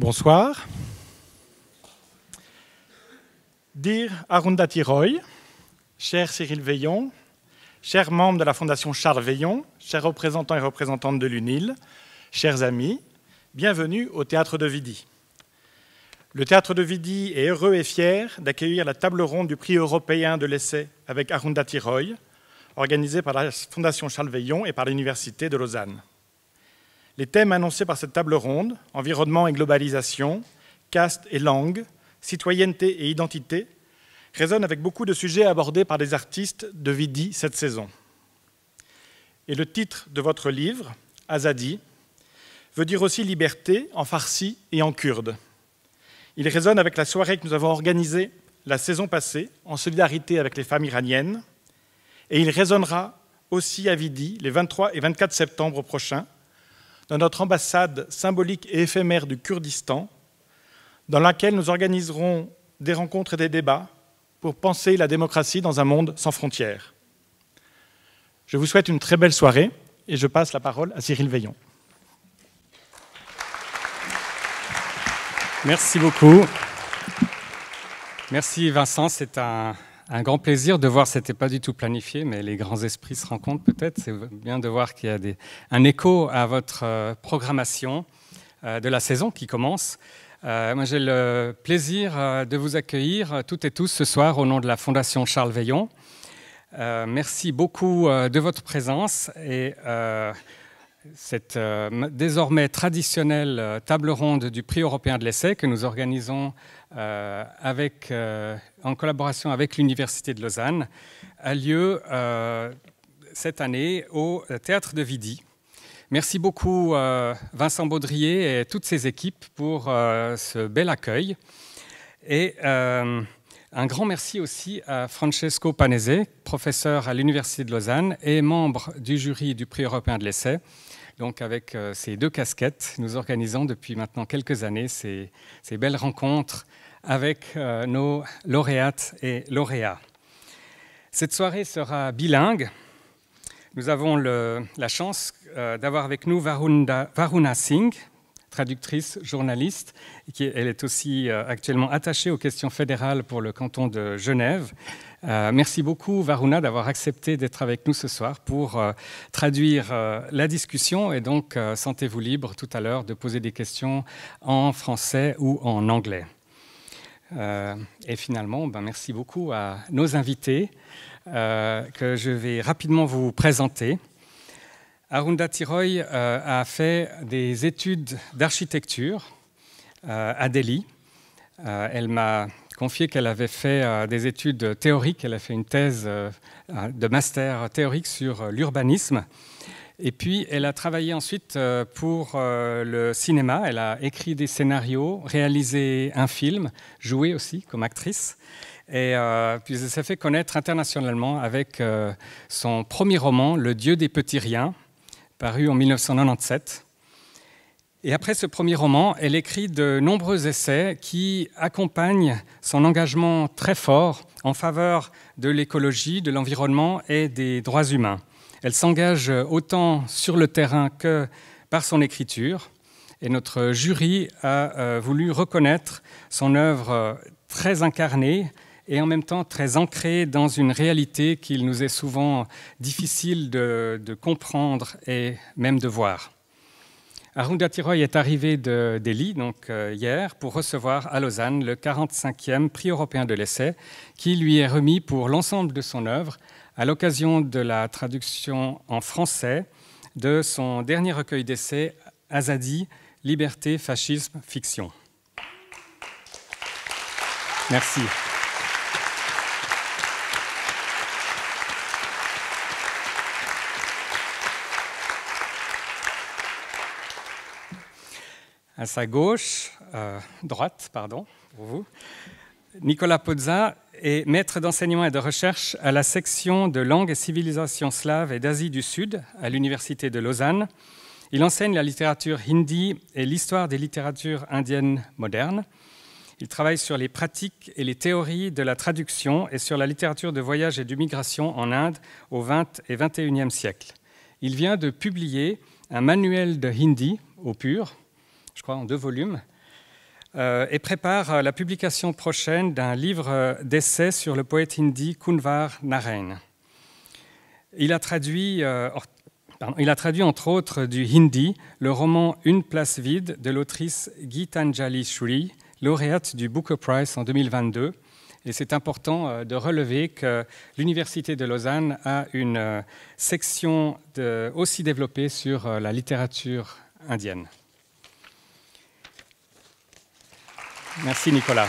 Bonsoir. Dear Arundhati Roy, cher Cyril Veillon, chers membres de la Fondation Charles Veillon, chers représentants et représentantes de l'UNIL, chers amis, bienvenue au Théâtre de Vidy. Le Théâtre de Vidy est heureux et fier d'accueillir la table ronde du prix européen de l'essai avec Arundhati Roy, organisée par la Fondation Charles Veillon et par l'Université de Lausanne. Les thèmes annoncés par cette table ronde, environnement et globalisation, caste et langue, citoyenneté et identité, résonnent avec beaucoup de sujets abordés par les artistes de Vidy cette saison. Et le titre de votre livre, Azadi, veut dire aussi liberté en farsi et en kurde. Il résonne avec la soirée que nous avons organisée la saison passée en solidarité avec les femmes iraniennes, et il résonnera aussi à Vidy les 23 et 24 septembre prochains, dans notre ambassade symbolique et éphémère du Kurdistan, dans laquelle nous organiserons des rencontres et des débats pour penser la démocratie dans un monde sans frontières. Je vous souhaite une très belle soirée et je passe la parole à Cyril Veillon. Merci beaucoup. Merci Vincent, c'est un grand plaisir de voir, ce n'était pas du tout planifié, mais les grands esprits se rencontrent peut-être. C'est bien de voir qu'il y a un écho à votre programmation de la saison qui commence. Moi, j'ai le plaisir de vous accueillir toutes et tous ce soir au nom de la Fondation Charles Veillon. Merci beaucoup de votre présence et cette désormais traditionnelle table ronde du prix européen de l'essai que nous organisons en collaboration avec l'Université de Lausanne a lieu cette année au Théâtre de Vidy. Merci beaucoup Vincent Baudrier et toutes ses équipes pour ce bel accueil. Et un grand merci aussi à Francesco Panese, professeur à l'Université de Lausanne et membre du jury du prix européen de l'essai. Donc avec ces deux casquettes, nous organisons depuis maintenant quelques années ces belles rencontres avec nos lauréates et lauréats. Cette soirée sera bilingue. Nous avons la chance d'avoir avec nous Varuna Singh, traductrice, journaliste. Elle est aussi actuellement attachée aux questions fédérales pour le canton de Genève. Merci beaucoup, Varuna, d'avoir accepté d'être avec nous ce soir pour traduire la discussion. Et donc, sentez-vous libre tout à l'heure de poser des questions en français ou en anglais. Et finalement, merci beaucoup à nos invités que je vais rapidement vous présenter. Arundhati Roy a fait des études d'architecture à Delhi. Elle m'a confié qu'elle avait fait des études théoriques. Elle a fait une thèse de master théorique sur l'urbanisme. Et puis, elle a travaillé ensuite pour le cinéma. Elle a écrit des scénarios, réalisé un film, joué aussi comme actrice. Et puis, elle s'est fait connaître internationalement avec son premier roman, Le Dieu des petits riens, paru en 1997. Et après ce premier roman, elle écrit de nombreux essais qui accompagnent son engagement très fort en faveur de l'écologie, de l'environnement et des droits humains. Elle s'engage autant sur le terrain que par son écriture. Et notre jury a voulu reconnaître son œuvre très incarnée et en même temps très ancrée dans une réalité qu'il nous est souvent difficile de comprendre et même de voir. Arundhati Roy est arrivée de Delhi, donc hier, pour recevoir à Lausanne le 45e prix européen de l'essai, qui lui est remis pour l'ensemble de son œuvre à l'occasion de la traduction en français de son dernier recueil d'essais, Azadi, Liberté, Fascisme, Fiction. Merci. À sa gauche, droite, pardon, pour vous, Nicolas Pozza est maître d'enseignement et de recherche à la section de langue et civilisation slave et d'Asie du Sud à l'Université de Lausanne. Il enseigne la littérature hindi et l'histoire des littératures indiennes modernes. Il travaille sur les pratiques et les théories de la traduction et sur la littérature de voyage et de migration en Inde au XX et XXIe siècle. Il vient de publier un manuel de hindi au pur, je crois en 2 volumes, et prépare la publication prochaine d'un livre d'essais sur le poète hindi Kunwar Narain. Il a traduit entre autres du hindi le roman Une place vide de l'autrice Gitanjali Sri, lauréate du Booker Prize en 2022. Et c'est important de relever que l'Université de Lausanne a une section aussi développée sur la littérature indienne. Merci Nicolas.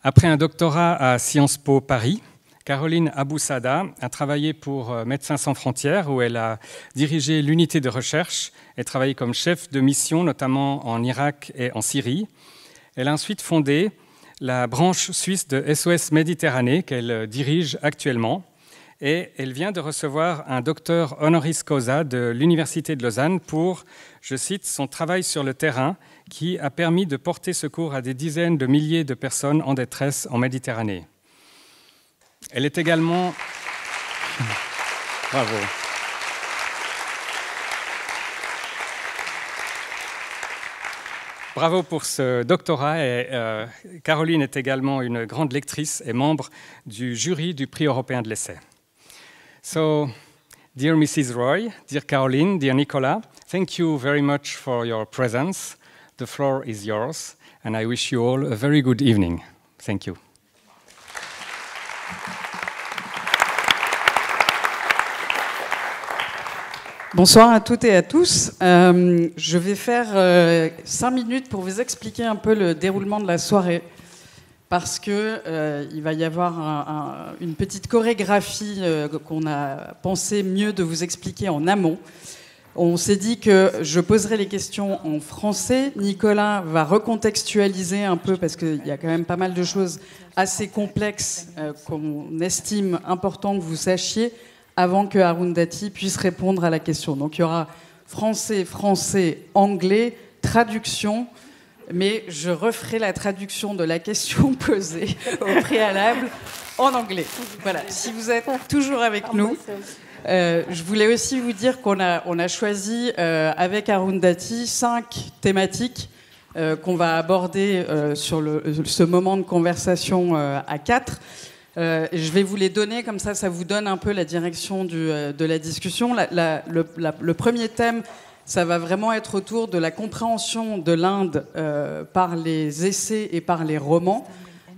Après un doctorat à Sciences Po Paris, Caroline Aboussada a travaillé pour Médecins sans frontières, où elle a dirigé l'unité de recherche et travaillé comme chef de mission, notamment en Irak et en Syrie. Elle a ensuite fondé la branche suisse de SOS Méditerranée, qu'elle dirige actuellement. Et elle vient de recevoir un docteur honoris causa de l'Université de Lausanne pour, je cite, son travail sur le terrain qui a permis de porter secours à des dizaines de milliers de personnes en détresse en Méditerranée. Elle est également... Bravo. Bravo pour ce doctorat. Et, Caroline est également une grande lectrice et membre du jury du prix européen de l'essai. So, dear Mrs. Roy, dear Caroline, dear Nicola, thank you very much for your presence. The floor is yours, and I wish you all a very good evening. Thank you. Bonsoir à toutes et à tous. Je vais faire 5 minutes pour vous expliquer un peu le déroulement de la soirée, parce que il va y avoir une petite chorégraphie qu'on a pensé mieux de vous expliquer en amont. On s'est dit que je poserai les questions en français. Nicolas va recontextualiser un peu, parce qu'il y a quand même pas mal de choses assez complexes qu'on estime important que vous sachiez avant que Arundhati puisse répondre à la question. Donc il y aura français, français, anglais, traduction, mais je referai la traduction de la question posée au préalable en anglais. Voilà, si vous êtes toujours avec nous. Je voulais aussi vous dire qu'on a choisi avec Arundhati 5 thématiques qu'on va aborder sur ce moment de conversation à 4. Je vais vous les donner, comme ça vous donne un peu la direction de la discussion. Le premier thème, ça va vraiment être autour de la compréhension de l'Inde par les essais et par les romans,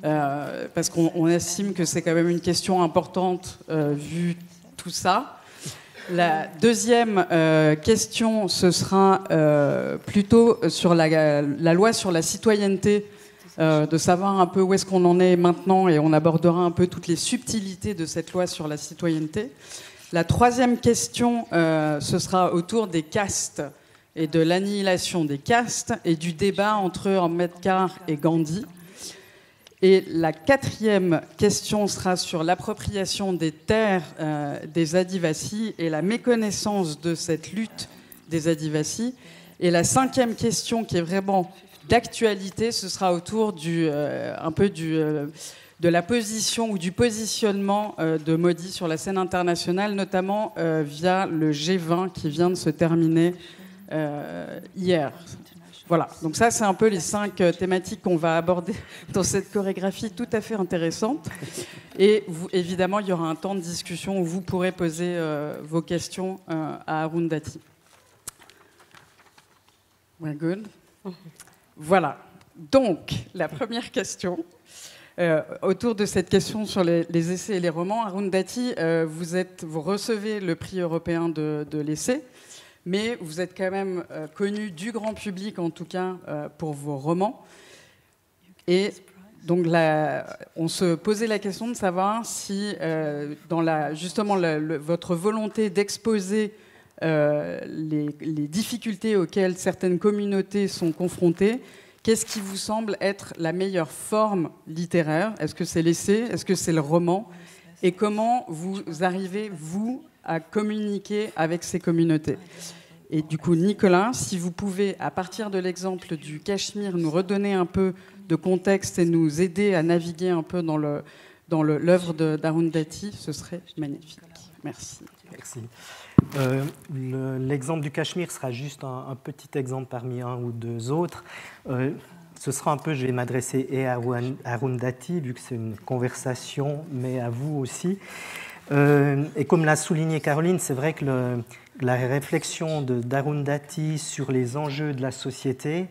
parce qu'on estime que c'est quand même une question importante vu tout ça. La deuxième question, ce sera plutôt sur la loi sur la citoyenneté, de savoir un peu où est-ce qu'on en est maintenant, et on abordera un peu toutes les subtilités de cette loi sur la citoyenneté. La troisième question, ce sera autour des castes et de l'annihilation des castes et du débat entre Ambedkar et Gandhi. Et la quatrième question sera sur l'appropriation des terres des Adivasis et la méconnaissance de cette lutte des Adivasis. Et la cinquième question, qui est vraiment d'actualité, ce sera autour un peu de la position ou du positionnement de Modi sur la scène internationale, notamment via le G20 qui vient de se terminer hier. Voilà, donc ça c'est un peu les 5 thématiques qu'on va aborder dans cette chorégraphie tout à fait intéressante. Et évidemment, il y aura un temps de discussion où vous pourrez poser vos questions à Arundhati. We're good. Voilà, donc la première question, autour de cette question sur les essais et les romans. Arundhati, vous recevez le prix européen de l'essai, mais vous êtes quand même connu du grand public, en tout cas pour vos romans. Et donc on se posait la question de savoir si, dans justement votre volonté d'exposer les difficultés auxquelles certaines communautés sont confrontées, qu'est-ce qui vous semble être la meilleure forme littéraire? Est-ce que c'est l'essai? Est-ce que c'est le roman? Et comment vous arrivez, vous, à communiquer avec ces communautés? Et du coup, Nicolas, si vous pouvez, à partir de l'exemple du Cachemire, nous redonner un peu de contexte et nous aider à naviguer un peu dans l'œuvre d'Arundhati, ce serait magnifique. Merci. Merci. L'exemple du Cachemire sera juste un petit exemple parmi un ou deux autres. Ce sera un peu, je vais m'adresser et à Arundhati, vu que c'est une conversation, mais à vous aussi. Et comme l'a souligné Caroline, c'est vrai que la réflexion d'Arundhati sur les enjeux de la société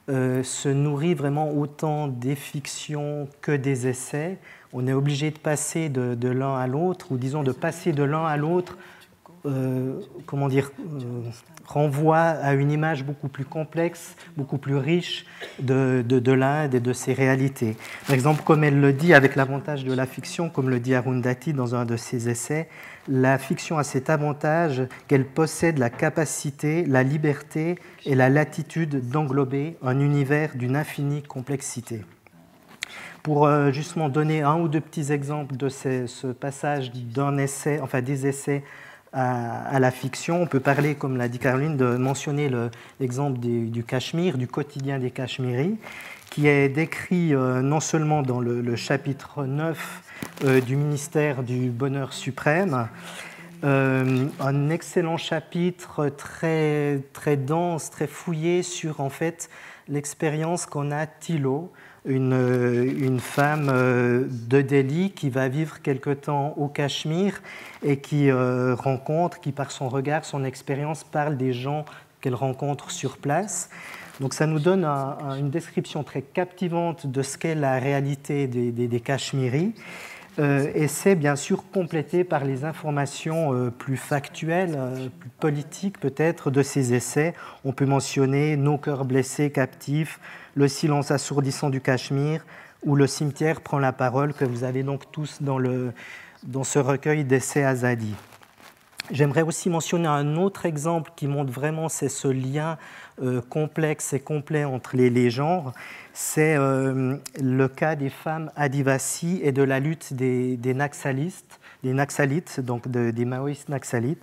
se nourrit vraiment autant des fictions que des essais. On est obligé de passer de l'un à l'autre, ou disons de passer de l'un à l'autre, renvoie à une image beaucoup plus complexe, beaucoup plus riche de l'Inde et de ses réalités. Par exemple, comme elle le dit, avec l'avantage de la fiction, comme le dit Arundhati dans un de ses essais, la fiction a cet avantage qu'elle possède la capacité, la liberté et la latitude d'englober un univers d'une infinie complexité. Pour justement donner un ou deux petits exemples de ce passage d'un essai, enfin des essais à la fiction, on peut parler, comme l'a dit Caroline, de mentionner l'exemple du Cachemire, du quotidien des Cachemiris, qui est décrit non seulement dans le chapitre 9 du ministère du Bonheur suprême, un excellent chapitre très, très dense, très fouillé sur en fait l'expérience qu'on a Tilo, une femme de Delhi qui va vivre quelque temps au Cachemire et qui rencontre, qui par son regard, son expérience, parle des gens qu'elle rencontre sur place. Donc ça nous donne une description très captivante de ce qu'est la réalité des Cachemiris. Et c'est bien sûr complété par les informations plus factuelles, plus politiques peut-être de ces essais. On peut mentionner Nos cœurs blessés, captifs, Le silence assourdissant du Cachemire ou Le cimetière prend la parole, que vous avez donc tous dans ce recueil d'essais Azadi. J'aimerais aussi mentionner un autre exemple qui montre vraiment ce lien complexe et complet entre les genres. C'est le cas des femmes Adivasi et de la lutte des Naxalites, donc des maoïstes Naxalites.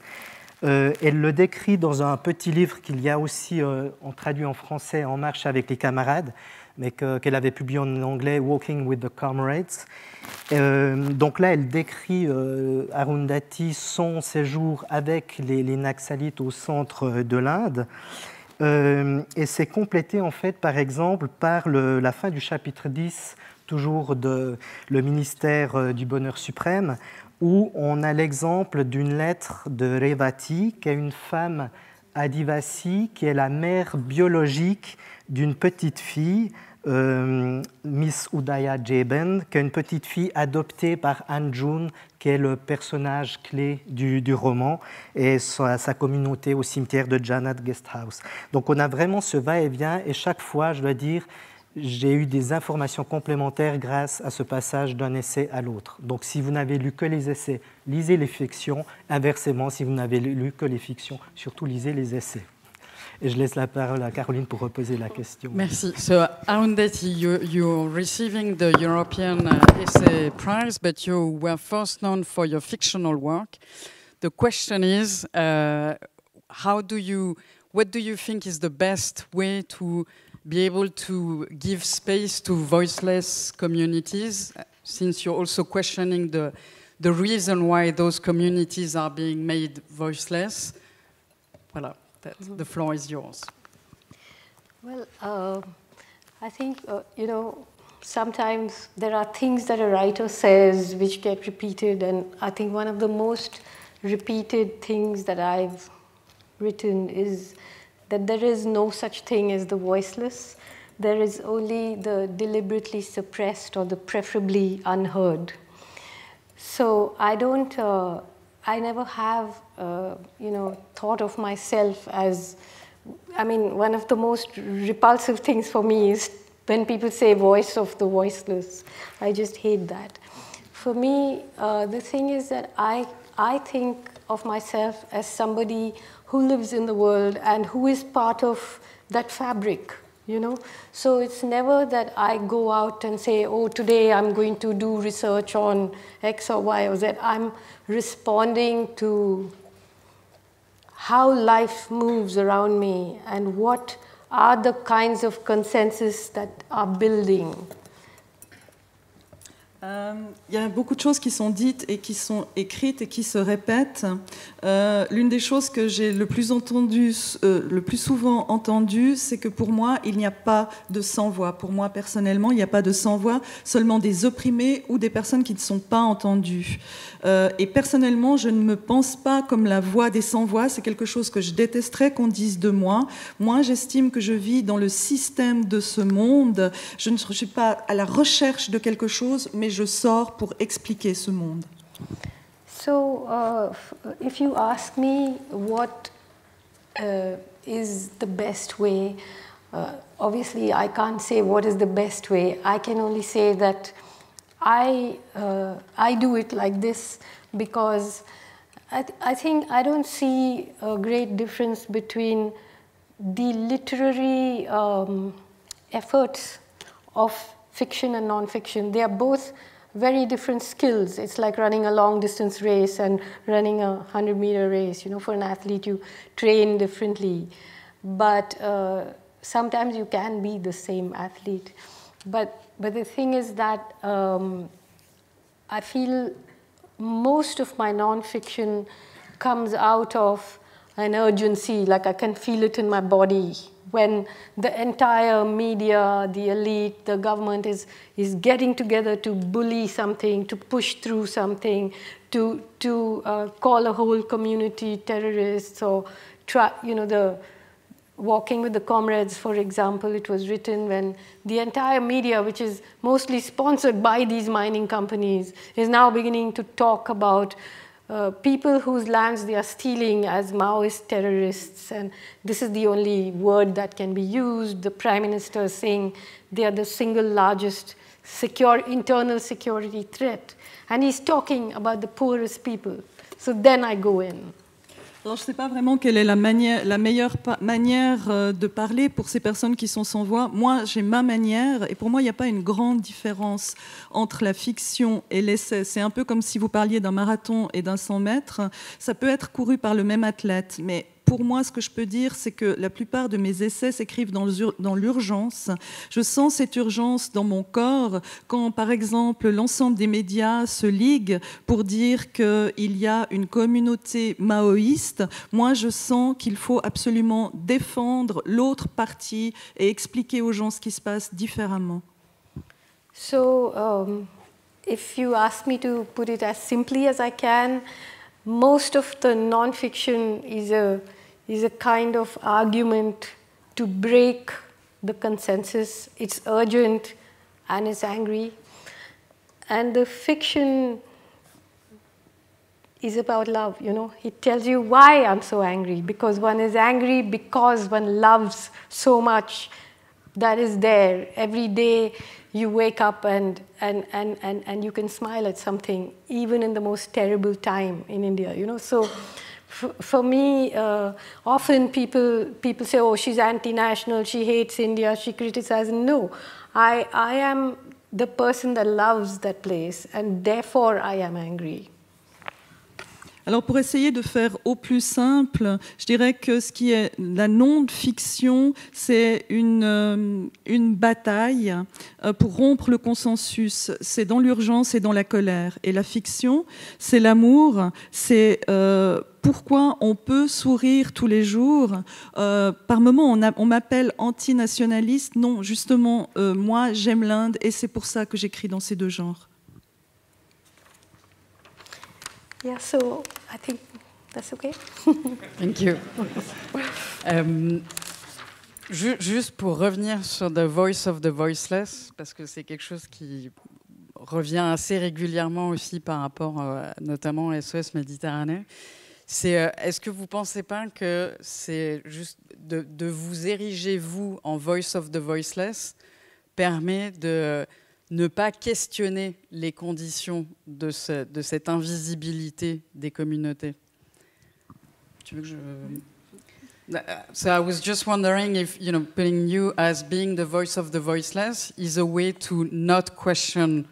Elle le décrit dans un petit livre qu'il y a aussi traduit en français, En marche avec les camarades, mais qu'elle avait publié en anglais, Walking with the Comrades. Donc là, elle décrit Arundhati, son séjour avec les Naxalites au centre de l'Inde. Et c'est complété en fait, par exemple, par la fin du chapitre 10, toujours le ministère du Bonheur suprême, où on a l'exemple d'une lettre de Revati, qui est une femme Adivasi, qui est la mère biologique d'une petite fille, Miss Udaya Jeben, qui est une petite fille adoptée par Anjun, qui est le personnage clé du roman, et sa communauté au cimetière de Janat Guest House. Donc on a vraiment ce va-et-vient, et chaque fois, je dois dire, j'ai eu des informations complémentaires grâce à ce passage d'un essai à l'autre. Donc si vous n'avez lu que les essais, lisez les fictions. Inversement, si vous n'avez lu que les fictions, surtout lisez les essais. Et je laisse la parole à Caroline pour reposer la question. Merci. So, Arundhati, you're receiving the European Essay Prize, but you were first known for your fictional work. The question is, what do you think is the best way to be able to give space to voiceless communities, since you're also questioning the reason why those communities are being made voiceless? Voilà. The floor is yours. Well, I think, sometimes there are things that a writer says which get repeated, and I think one of the most repeated things that I've written is that there is no such thing as the voiceless. There is only the deliberately suppressed or the preferably unheard. So I never have, thought of myself as, one of the most repulsive things for me is when people say voice of the voiceless. I just hate that. For me, the thing is that I think of myself as somebody who lives in the world and who is part of that fabric. So it's never that I go out and say, oh, today I'm going to do research on X or Y or Z. I'm responding to how life moves around me and what are the kinds of consensus that are building. Il y a beaucoup de choses qui sont dites et qui sont écrites et qui se répètent. L'une des choses que j'ai le plus souvent entendues, c'est que pour moi, il n'y a pas de sans-voix. Pour moi, personnellement, il n'y a pas de sans-voix, seulement des opprimés ou des personnes qui ne sont pas entendues. Et personnellement, je ne me pense pas comme la voix des sans-voix. C'est quelque chose que je détesterais qu'on dise de moi. Moi, j'estime que je vis dans le système de ce monde. Je ne suis pas à la recherche de quelque chose, mais je sors pour expliquer ce monde. So, if you ask me what is the best way, obviously I can't say what is the best way. I can only say that I do it like this because I think I don't see a great difference between the literary efforts of fiction and non-fiction. They are both very different skills. It's like running a long-distance race and running a 100-meter race. You know, for an athlete, you train differently. But sometimes you can be the same athlete. But the thing is that I feel most of my non-fiction comes out of an urgency, like I can feel it in my body. When the entire media, the elite, the government is getting together to bully something, to push through something, to call a whole community terrorists, or try, you know, the Walking with the Comrades, for example, it was written when the entire media, which is mostly sponsored by these mining companies, is now beginning to talk about people whose lands they are stealing as Maoist terrorists, and this is the only word that can be used. The Prime Minister is saying they are the single largest internal security threat, and he's talking about the poorest people. So then I go in. Alors, je ne sais pas vraiment quelle est la meilleure manière de parler pour ces personnes qui sont sans voix. Moi, j'ai ma manière, et pour moi, il n'y a pas une grande différence entre la fiction et l'essai. C'est un peu comme si vous parliez d'un marathon et d'un 100 mètres. Ça peut être couru par le même athlète, mais pour moi, ce que je peux dire, c'est que la plupart de mes essais s'écrivent dans l'urgence. Je sens cette urgence dans mon corps quand, par exemple, l'ensemble des médias se liguent pour dire qu'il y a une communauté maoïste. Moi, je sens qu'il faut absolument défendre l'autre partie et expliquer aux gens ce qui se passe différemment. So, if you ask me to put it as simply as I can, most of the non-fiction is a kind of argument to break the consensus. It's urgent and it's angry. And the fiction is about love, you know. It tells you why I'm so angry, because one is angry because one loves so much that is there. Every day you wake up and you can smile at something, even in the most terrible time in India, you know. So for me, often people say, oh, she's anti-national, she hates India, she criticizes. No, I am the person that loves that place, and therefore I am angry. Alors pour essayer de faire au plus simple, je dirais que ce qui est la non-fiction, c'est une bataille pour rompre le consensus. C'est dans l'urgence et dans la colère. Et la fiction, c'est l'amour, c'est pourquoi on peut sourire tous les jours. Par moments, on m'appelle antinationaliste. Non, justement, moi, j'aime l'Inde et c'est pour ça que j'écris dans ces deux genres. Yeah, so I think that's okay. Thank you. Juste pour revenir sur The Voice of the Voiceless, parce que c'est quelque chose qui revient assez régulièrement aussi par rapport notamment à SOS Méditerranée. Est-ce que vous ne pensez pas que c'est juste de vous ériger, vous, en Voice of the Voiceless, permet de ne pas questionner les conditions de cette invisibilité des communautés? Tu veux que je... So I was just wondering if, you know, putting you as being the voice of the voiceless is a way to not question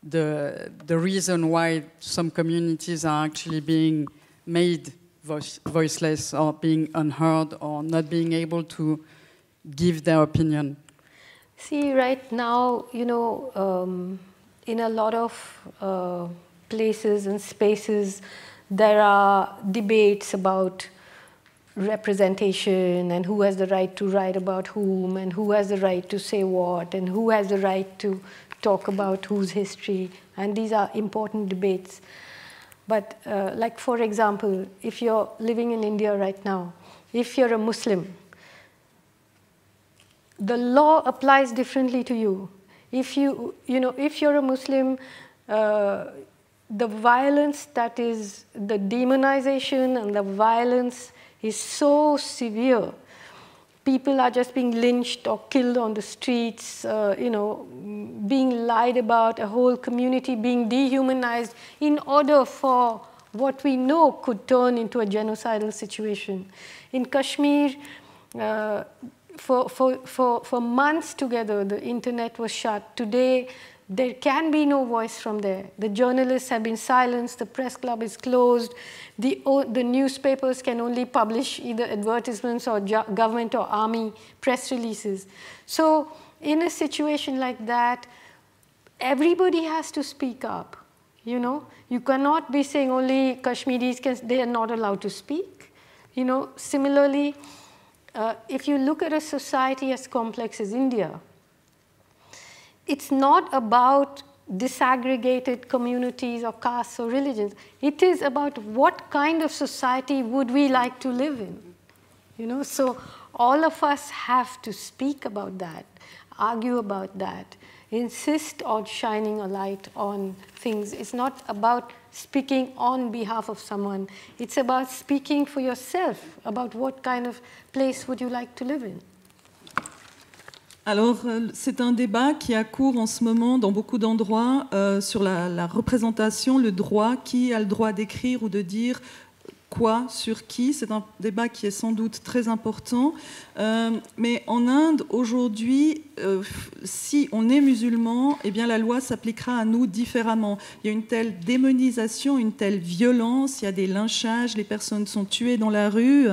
the reason why some communities are actually being made voiceless or being unheard or not being able to give their opinion. See, right now, you know, in a lot of places and spaces, there are debates about representation and who has the right to write about whom and who has the right to say what and who has the right to talk about whose history. And these are important debates. But like, for example, if you're living in India right now, if you're a Muslim, the law applies differently to you. If if you're a Muslim, the violence that is, the demonization and the violence is so severe. People are just being lynched or killed on the streets, being lied about, a whole community being dehumanized in order for what we know could turn into a genocidal situation. In Kashmir, for months together, the internet was shut. Today, there can be no voice from there. The journalists have been silenced, the press club is closed, the newspapers can only publish either advertisements or government or army press releases. So in a situation like that, everybody has to speak up. You cannot be saying only Kashmiris, they are not allowed to speak. Similarly, if you look at a society as complex as India, it's not about disaggregated communities or castes or religions. It is about what kind of society would we like to live in. So all of us have to speak about that, argue about that, insist on shining a light on things. It's not about speaking on behalf of someone. It's about speaking for yourself, about what kind of place would you like to live in. Alors, c'est un débat qui a cours en ce moment dans beaucoup d'endroits sur la représentation, le droit, qui a le droit d'écrire ou de dire quoi sur qui. C'est un débat qui est sans doute très important. Mais en Inde, aujourd'hui, si on est musulman, eh bien, la loi s'appliquera à nous différemment. Il y a une telle démonisation, une telle violence, il y a des lynchages, les personnes sont tuées dans la rue,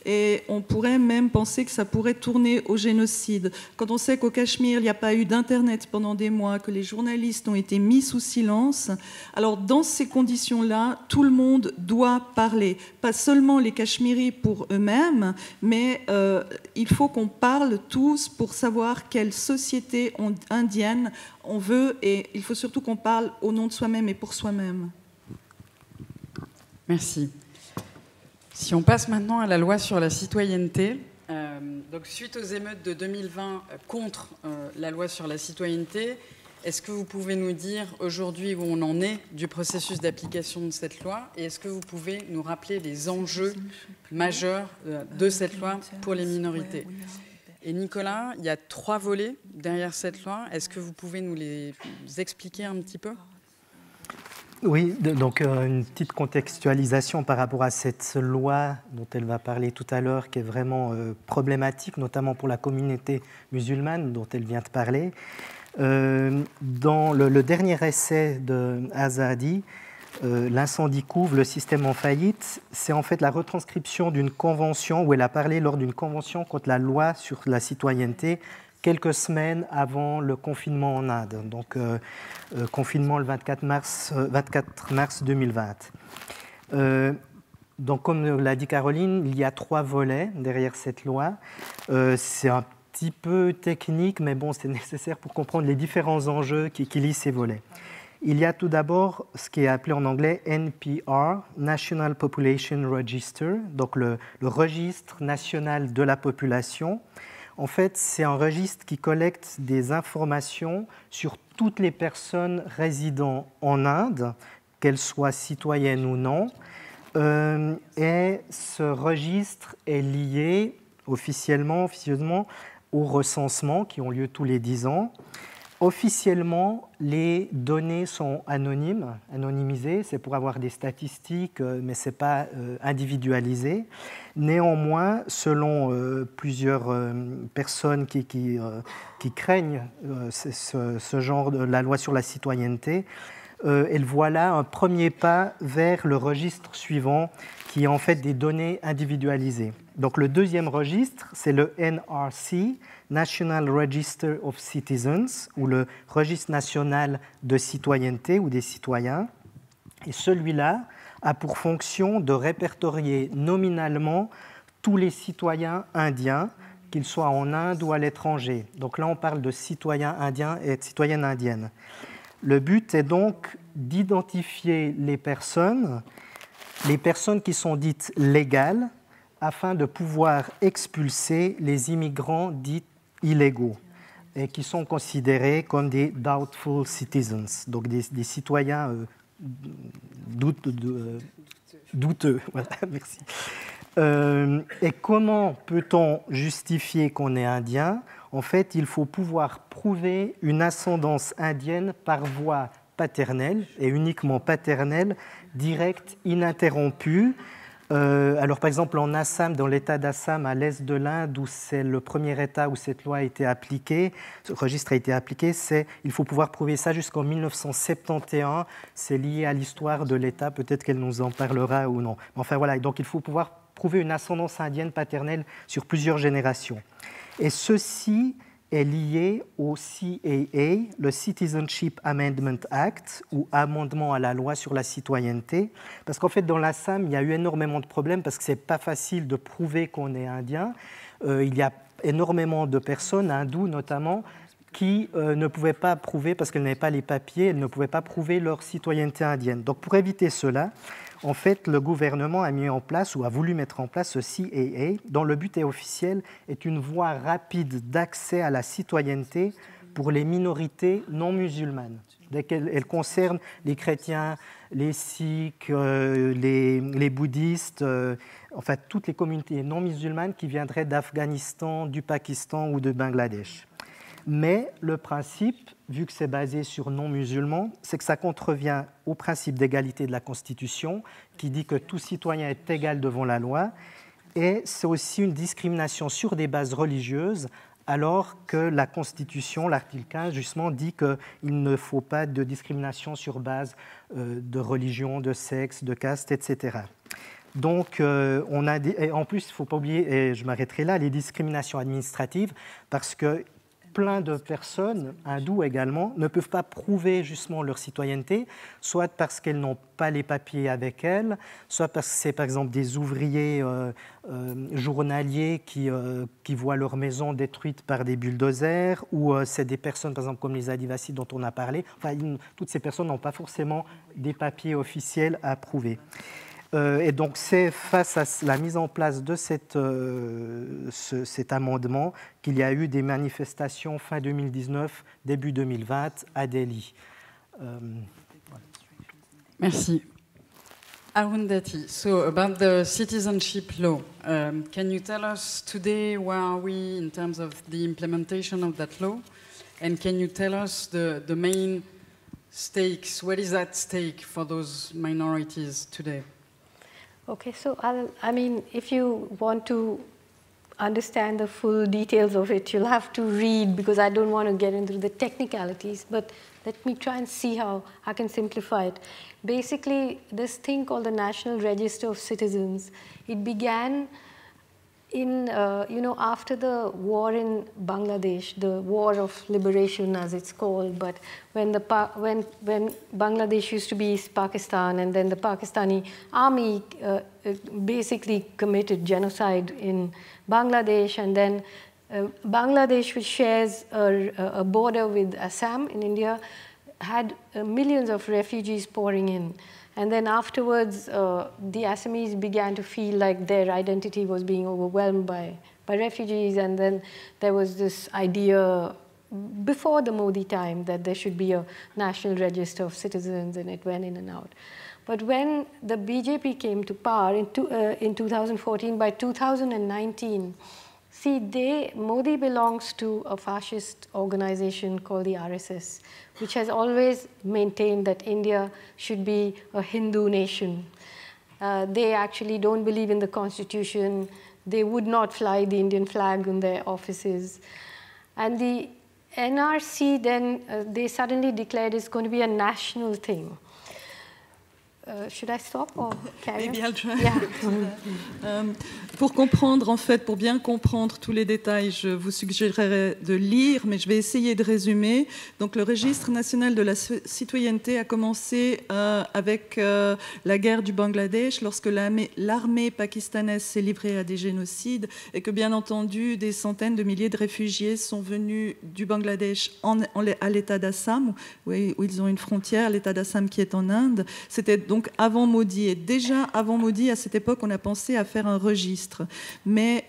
et on pourrait même penser que ça pourrait tourner au génocide. Quand on sait qu'au Cachemire, il n'y a pas eu d'Internet pendant des mois, que les journalistes ont été mis sous silence, alors dans ces conditions-là, tout le monde doit parler. Pas seulement les Cachemiris pour eux-mêmes, mais il faut qu'on parle tous pour savoir quelle société indienne on veut, et il faut surtout qu'on parle au nom de soi-même et pour soi-même. Merci. Si on passe maintenant à la loi sur la citoyenneté, donc suite aux émeutes de 2020 contre la loi sur la citoyenneté, est-ce que vous pouvez nous dire aujourd'hui où on en est du processus d'application de cette loi, et est-ce que vous pouvez nous rappeler les enjeux majeurs de cette loi pour les minorités? Et Nicolas, il y a 3 volets derrière cette loi. Est-ce que vous pouvez nous les expliquer un petit peu? Oui, donc une petite contextualisation par rapport à cette loi dont elle va parler tout à l'heure, qui est vraiment problématique, notamment pour la communauté musulmane dont elle vient de parler. Dans le dernier essai de Azadi, L'incendie couvre, le système en faillite, c'est en fait la retranscription d'une convention où elle a parlé lors d'une convention contre la loi sur la citoyenneté quelques semaines avant le confinement en Inde, donc confinement le 24 mars 2020. Donc, comme l'a dit Caroline, il y a 3 volets derrière cette loi. C'est un petit peu technique, mais bon, c'est nécessaire pour comprendre les différents enjeux qui lient ces volets. Il y a tout d'abord ce qui est appelé en anglais NPR, National Population Register, donc le registre national de la population. En fait, c'est un registre qui collecte des informations sur toutes les personnes résidant en Inde, qu'elles soient citoyennes ou non. Et ce registre est lié officieusement au recensement qui ont lieu tous les 10 ans. Officiellement, les données sont anonymisées, c'est pour avoir des statistiques, mais ce n'est pas individualisé. Néanmoins, selon plusieurs personnes qui craignent ce genre de la loi sur la citoyenneté, elle voit là un premier pas vers le registre suivant, qui est en fait des données individualisées. Donc le deuxième registre, c'est le NRC, National Register of Citizens, ou le registre national de citoyenneté ou des citoyens. Et celui-là a pour fonction de répertorier nominalement tous les citoyens indiens, qu'ils soient en Inde ou à l'étranger. Donc là, on parle de citoyens indiens et de citoyennes indiennes. Le but est donc d'identifier les personnes qui sont dites légales, afin de pouvoir expulser les immigrants dits illégaux et qui sont considérés comme des doubtful citizens, donc des citoyens douteux. Voilà, merci. Et comment peut-on justifier qu'on est indien? En fait, il faut pouvoir prouver une ascendance indienne par voie paternelle, et uniquement paternelle, directe, ininterrompue. Alors, par exemple, en Assam, dans l'État d'Assam, à l'est de l'Inde, où c'est le premier État où cette loi a été appliquée, ce registre a été appliqué, il faut pouvoir prouver ça jusqu'en 1971. C'est lié à l'histoire de l'État, peut-être qu'elle nous en parlera ou non. Enfin, voilà, donc il faut pouvoir prouver une ascendance indienne paternelle sur plusieurs générations. Et ceci est lié au CAA, le Citizenship Amendment Act, ou amendement à la loi sur la citoyenneté, parce qu'en fait, dans l'Assam, il y a eu énormément de problèmes, parce que ce n'est pas facile de prouver qu'on est indien. Il y a énormément de personnes, hindous notamment, qui ne pouvaient pas prouver, parce qu'elles n'avaient pas les papiers, elles ne pouvaient pas prouver leur citoyenneté indienne. Donc, pour éviter cela, en fait, le gouvernement a mis en place ou a voulu mettre en place ce CAA, dont le but officiel est une voie rapide d'accès à la citoyenneté pour les minorités non musulmanes. Elle concerne les chrétiens, les sikhs, les bouddhistes, enfin toutes les communautés non musulmanes qui viendraient d'Afghanistan, du Pakistan ou de Bangladesh. Mais le principe, vu que c'est basé sur non-musulmans, c'est que ça contrevient au principe d'égalité de la Constitution, qui dit que tout citoyen est égal devant la loi, et c'est aussi une discrimination sur des bases religieuses, alors que la Constitution, l'article 15, justement, dit qu'il ne faut pas de discrimination sur base de religion, de sexe, de caste, etc. Donc, on a et en plus, il ne faut pas oublier, et je m'arrêterai là, les discriminations administratives, parce que plein de personnes, hindous également, ne peuvent pas prouver justement leur citoyenneté, soit parce qu'elles n'ont pas les papiers avec elles, soit parce que c'est par exemple des ouvriers journaliers qui voient leur maison détruite par des bulldozers, ou c'est des personnes par exemple comme les Adivasis dont on a parlé. Enfin, toutes ces personnes n'ont pas forcément des papiers officiels à prouver. Et donc, c'est face à la mise en place de cet amendement qu'il y a eu des manifestations fin 2019, début 2020 à Delhi. Merci. Arundhati, so about the citizenship law, can you tell us today where are we in terms of the implementation of that law? And can you tell us the main stakes, what is at stake for those minorities today? Okay, so if you want to understand the full details of it, you'll have to read, because I don't want to get into the technicalities, but let me try and see how I can simplify it. Basically, this thing called the National Register of Citizens, it began in, after the war in Bangladesh, the war of liberation as it's called, but when Bangladesh used to be East Pakistan, and then the Pakistani army basically committed genocide in Bangladesh, and then Bangladesh, which shares a border with Assam in India, had millions of refugees pouring in. And then afterwards, the Assamese began to feel like their identity was being overwhelmed by refugees. And then there was this idea before the Modi time that there should be a national register of citizens, and it went in and out. But when the BJP came to power in 2014, by 2019, Modi belongs to a fascist organization called the RSS, which has always maintained that India should be a Hindu nation. They actually don't believe in the constitution. They would not fly the Indian flag in their offices. And the NRC then, they suddenly declared it's going to be a national thing. should I stop or carry on? Maybe I'll try. Yeah. Pour comprendre, en fait, pour bien comprendre tous les détails, je vous suggérerais de lire, mais je vais essayer de résumer. Donc, le registre national de la citoyenneté a commencé avec la guerre du Bangladesh, lorsque l'armée pakistanaise s'est livrée à des génocides et que, bien entendu, des centaines de milliers de réfugiés sont venus du Bangladesh à l'État d'Assam, où ils ont une frontière, l'État d'Assam qui est en Inde. C'était donc avant Modi. Et déjà, avant Modi, à cette époque, on a pensé à faire un registre. Mais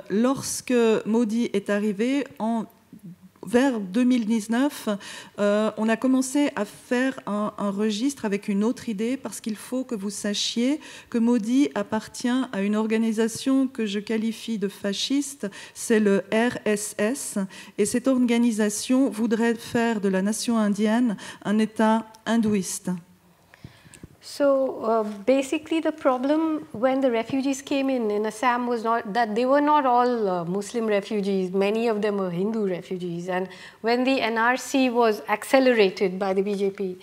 lorsque Modi est arrivé, vers 2019, on a commencé à faire un registre avec une autre idée, parce qu'il faut que vous sachiez que Modi appartient à une organisation que je qualifie de fasciste, c'est le RSS, et cette organisation voudrait faire de la nation indienne un État hindouiste. So basically the problem when the refugees came in Assam was not that they were not all Muslim refugees, many of them were Hindu refugees, and when the NRC was accelerated by the BJP,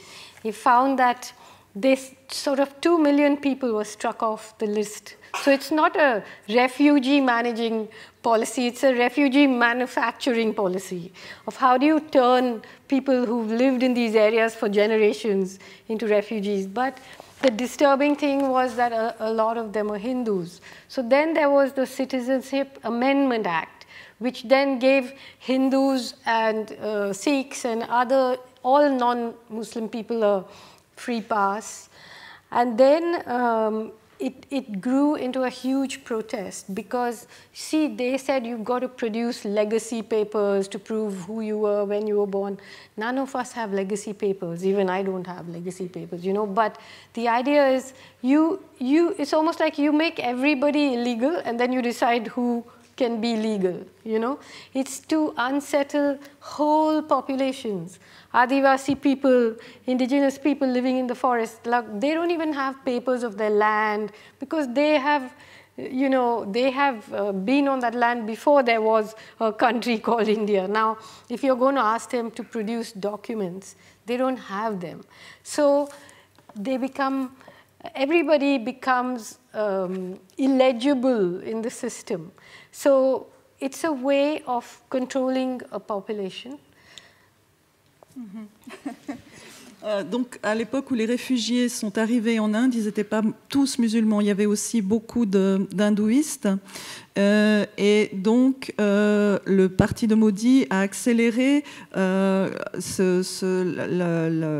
he found that this sort of 2 million people were struck off the list. So it's not a refugee managing policy, it's a refugee manufacturing policy of how do you turn people who've lived in these areas for generations into refugees. But the disturbing thing was that a lot of them were Hindus. So then there was the Citizenship Amendment Act, which then gave Hindus and Sikhs and all non-Muslim people a free pass. And then it grew into a huge protest because, see, they said you've got to produce legacy papers to prove who you were when you were born. None of us have legacy papers. Even I don't have legacy papers, you know. But the idea is it's almost like you make everybody illegal and then you decide who can be legal, you know. It's to unsettle whole populations. Adivasi people, indigenous people living in the forest, like, they don't even have papers of their land because they have, you know, they have been on that land before there was a country called India. Now, if you're going to ask them to produce documents, they don't have them. So everybody becomes illegible in the system. So it's a way of controlling a population. Donc, à l'époque où les réfugiés sont arrivés en Inde, ils n'étaient pas tous musulmans. Il y avait aussi beaucoup d'hindouistes. Et donc, le parti de Modi a accéléré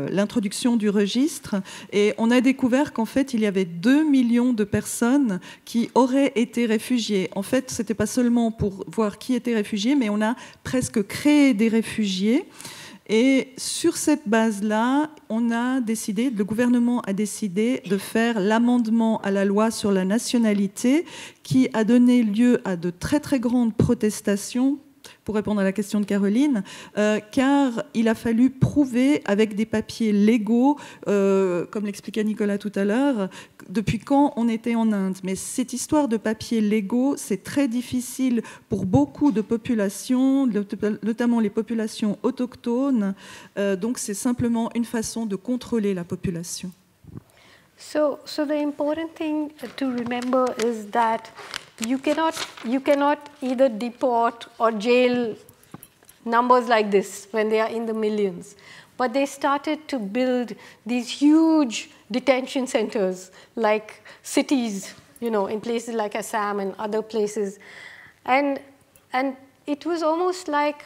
l'introduction du registre. Et on a découvert qu'en fait, il y avait 2 millions de personnes qui auraient été réfugiées. En fait, ce n'était pas seulement pour voir qui était réfugié, mais on a presque créé des réfugiés. Et sur cette base-là, le gouvernement a décidé de faire l'amendement à la loi sur la nationalité qui a donné lieu à de très très grandes protestations, pour répondre à la question de Caroline, car il a fallu prouver avec des papiers légaux, comme l'expliquait Nicolas tout à l'heure, depuis quand on était en Inde. Mais cette histoire de papiers légaux, c'est très difficile pour beaucoup de populations, notamment les populations autochtones. Donc c'est simplement une façon de contrôler la population. So the important thing to remember is that you cannot either deport or jail numbers like this when they are in the millions. But they started to build these huge detention centers like cities, you know, in places like Assam and other places. And it was almost like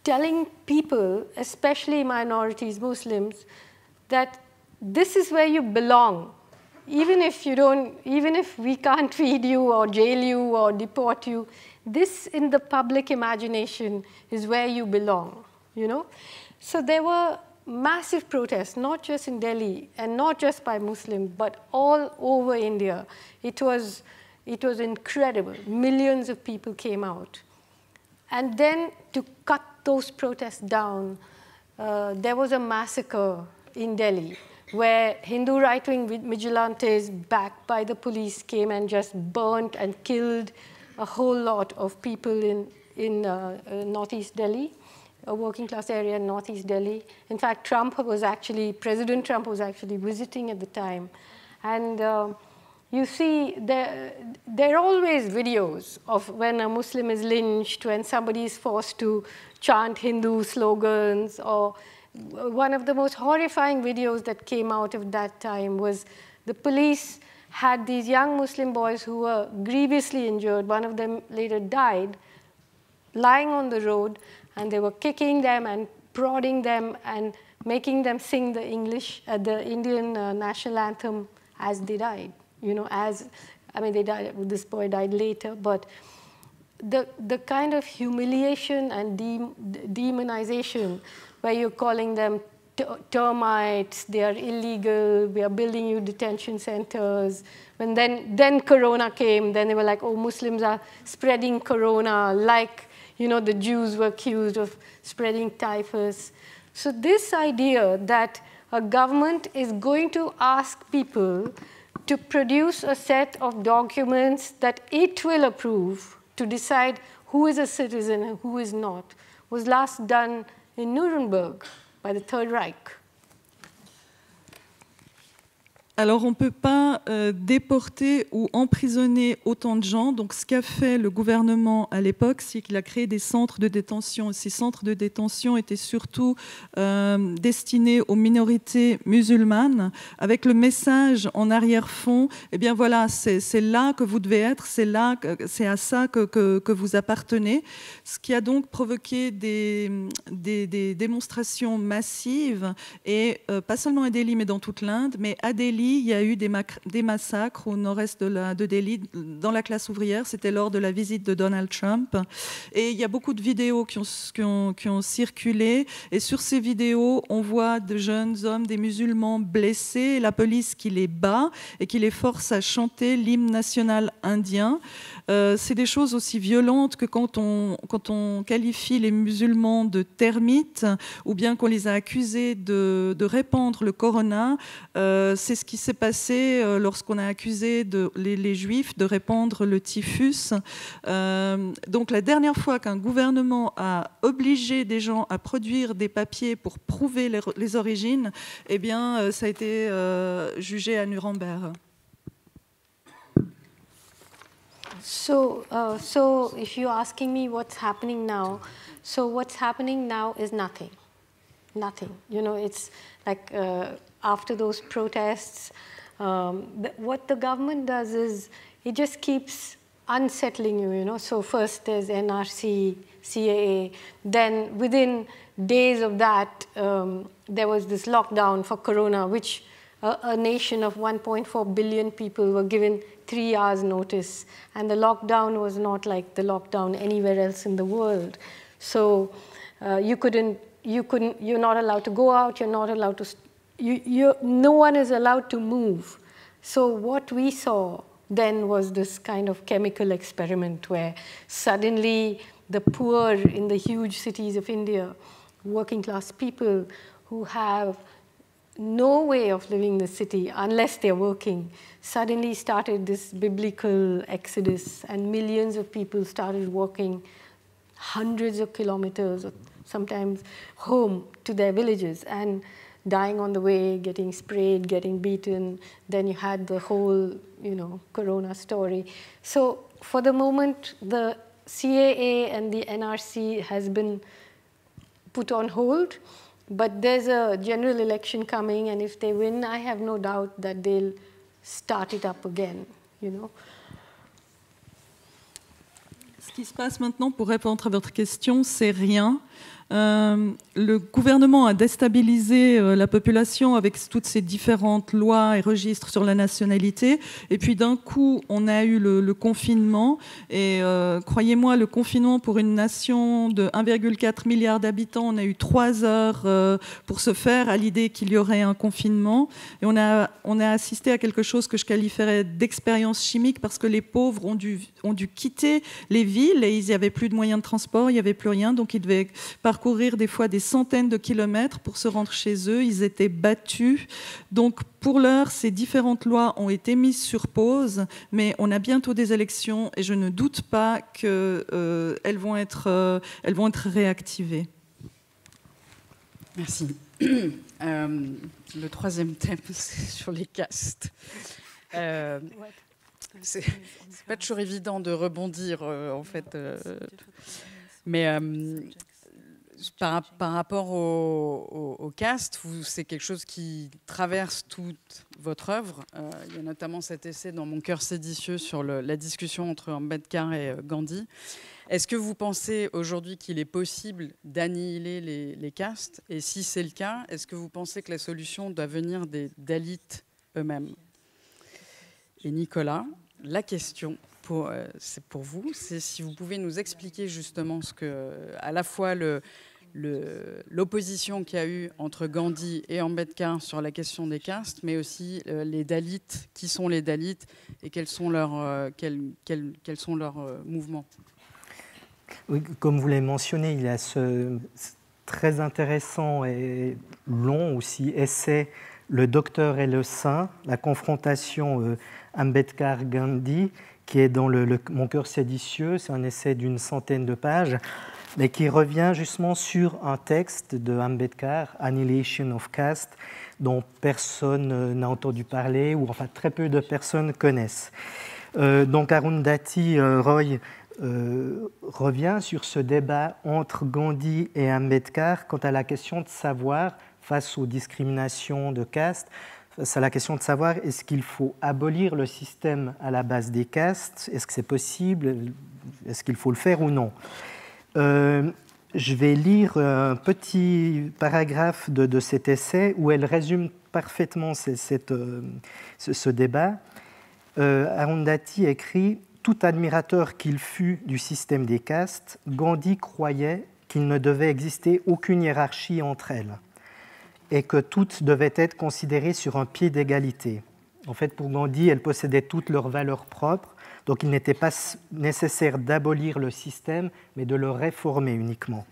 telling people, especially minorities, Muslims, that this is where you belong. Even if we can't feed you or jail you or deport you, this in the public imagination is where you belong, you know? So there were massive protests, not just in Delhi and not just by Muslims, but all over India. It was incredible. Millions of people came out. And then to cut those protests down, there was a massacre in Delhi, where Hindu right-wing vigilantes backed by the police came and just burnt and killed a whole lot of people in northeast Delhi. a working class area in Northeast Delhi. In fact, President Trump was actually visiting at the time. And you see, there are always videos of when a Muslim is lynched, when somebody is forced to chant Hindu slogans, or one of the most horrifying videos that came out of that time was the police had these young Muslim boys who were grievously injured. One of them later died, lying on the road, and they were kicking them and prodding them and making them sing the Indian national anthem as they died. You know, they died. This boy died later, but the kind of humiliation and demonization, where you're calling them termites, they are illegal, we are building you detention centers. When then Corona came, then they were like, oh, Muslims are spreading Corona, like, you know, the Jews were accused of spreading typhus. So this idea that a government is going to ask people to produce a set of documents that it will approve to decide who is a citizen and who is not, was last done in Nuremberg by the Third Reich. Alors, on ne peut pas déporter ou emprisonner autant de gens. Donc, ce qu'a fait le gouvernement à l'époque, c'est qu'il a créé des centres de détention. Ces centres de détention étaient surtout destinés aux minorités musulmanes, avec le message en arrière-fond, eh bien voilà, c'est là que vous devez être, c'est à ça que vous appartenez. Ce qui a donc provoqué des démonstrations massives, et pas seulement à Delhi, mais dans toute l'Inde. Mais à Delhi, il y a eu des massacres au nord-est de Delhi, dans la classe ouvrière. C'était lors de la visite de Donald Trump. Et il y a beaucoup de vidéos qui ont circulé. Et sur ces vidéos, on voit de jeunes hommes, des musulmans blessés, et la police qui les bat et qui les force à chanter l'hymne national indien. C'est des choses aussi violentes que quand on qualifie les musulmans de termites, ou bien qu'on les a accusés de répandre le corona. C'est ce qui s'est passé lorsqu'on a accusé les Juifs de répandre le typhus. Donc la dernière fois qu'un gouvernement a obligé des gens à produire des papiers pour prouver les origines, eh bien, ça a été jugé à Nuremberg. So if you're asking me what's happening now, so what's happening now is nothing. Nothing. You know, it's like after those protests, what the government does is it just keeps unsettling you, you know. So first there's NRC, CAA, then within days of that, there was this lockdown for Corona, which a nation of 1.4 billion people were given 3 hours notice, and the lockdown was not like the lockdown anywhere else in the world. So you're not allowed to go out, you're not allowed to, no one is allowed to move. So what we saw then was this kind of chemical experiment where suddenly the poor in the huge cities of India, working class people who have no way of living in the city unless they're working, suddenly started this biblical exodus, and millions of people started walking hundreds of kilometers, or sometimes home to their villages, and dying on the way, getting sprayed, getting beaten. Then you had the whole, you know, Corona story. So for the moment, the CAA and the NRC has been put on hold. But there's a general election coming, and if they win, I have no doubt that they'll start it up again, you know. Ce qui se passe maintenant, pour répondre à votre question, c'est rien. Le gouvernement a déstabilisé la population avec toutes ces différentes lois et registres sur la nationalité. Et puis d'un coup, on a eu le confinement. Et croyez-moi, le confinement pour une nation de 1,4 milliard d'habitants, on a eu 3 heures pour se faire à l'idée qu'il y aurait un confinement. Et on a assisté à quelque chose que je qualifierais d'expérience chimique, parce que les pauvres ont dû quitter les villes et il n'y avait plus de moyens de transport, il n'y avait plus rien. Donc ils devaient parcourir des fois des centaines de kilomètres pour se rendre chez eux. Ils étaient battus. Donc pour l'heure, ces différentes lois ont été mises sur pause, mais on a bientôt des élections et je ne doute pas qu'elles vont être réactivées. Merci. Le troisième thème, c'est sur les castes. C'est pas toujours évident de rebondir, en fait. Mais par rapport au caste, c'est quelque chose qui traverse toute votre œuvre. Il y a notamment cet essai dans Mon cœur séditieux sur la discussion entre Ambedkar et Gandhi. Est-ce que vous pensez aujourd'hui qu'il est possible d'annihiler les castes? Et si c'est le cas, est-ce que vous pensez que la solution doit venir des Dalits eux-mêmes? Et Nicolas, la question, c'est pour vous, c'est si vous pouvez nous expliquer justement ce que, à la fois l'opposition qu'il y a eu entre Gandhi et Ambedkar sur la question des castes, mais aussi les Dalits, qui sont les Dalits et quels sont leurs mouvements. Oui, comme vous l'avez mentionné, il y a ce très intéressant et long aussi essai Le docteur et le saint, la confrontation Ambedkar-Gandhi, qui est dans Mon cœur séditieux. C'est un essai d'une centaine de pages, mais qui revient justement sur un texte de Ambedkar, Annihilation of Caste, dont personne n'a entendu parler, ou enfin très peu de personnes connaissent. Donc Arundhati Roy revient sur ce débat entre Gandhi et Ambedkar quant à la question de savoir, face aux discriminations de caste, face à la question de savoir est-ce qu'il faut abolir le système à la base des castes, est-ce que c'est possible, est-ce qu'il faut le faire ou non. Je vais lire un petit paragraphe de cet essai où elle résume parfaitement ce débat. Arundhati écrit « Tout admirateur qu'il fût du système des castes, Gandhi croyait qu'il ne devait exister aucune hiérarchie entre elles et que toutes devaient être considérées sur un pied d'égalité. En fait, pour Gandhi, elles possédaient toutes leurs valeurs propres, donc il n'était pas nécessaire d'abolir le système, mais de le réformer uniquement.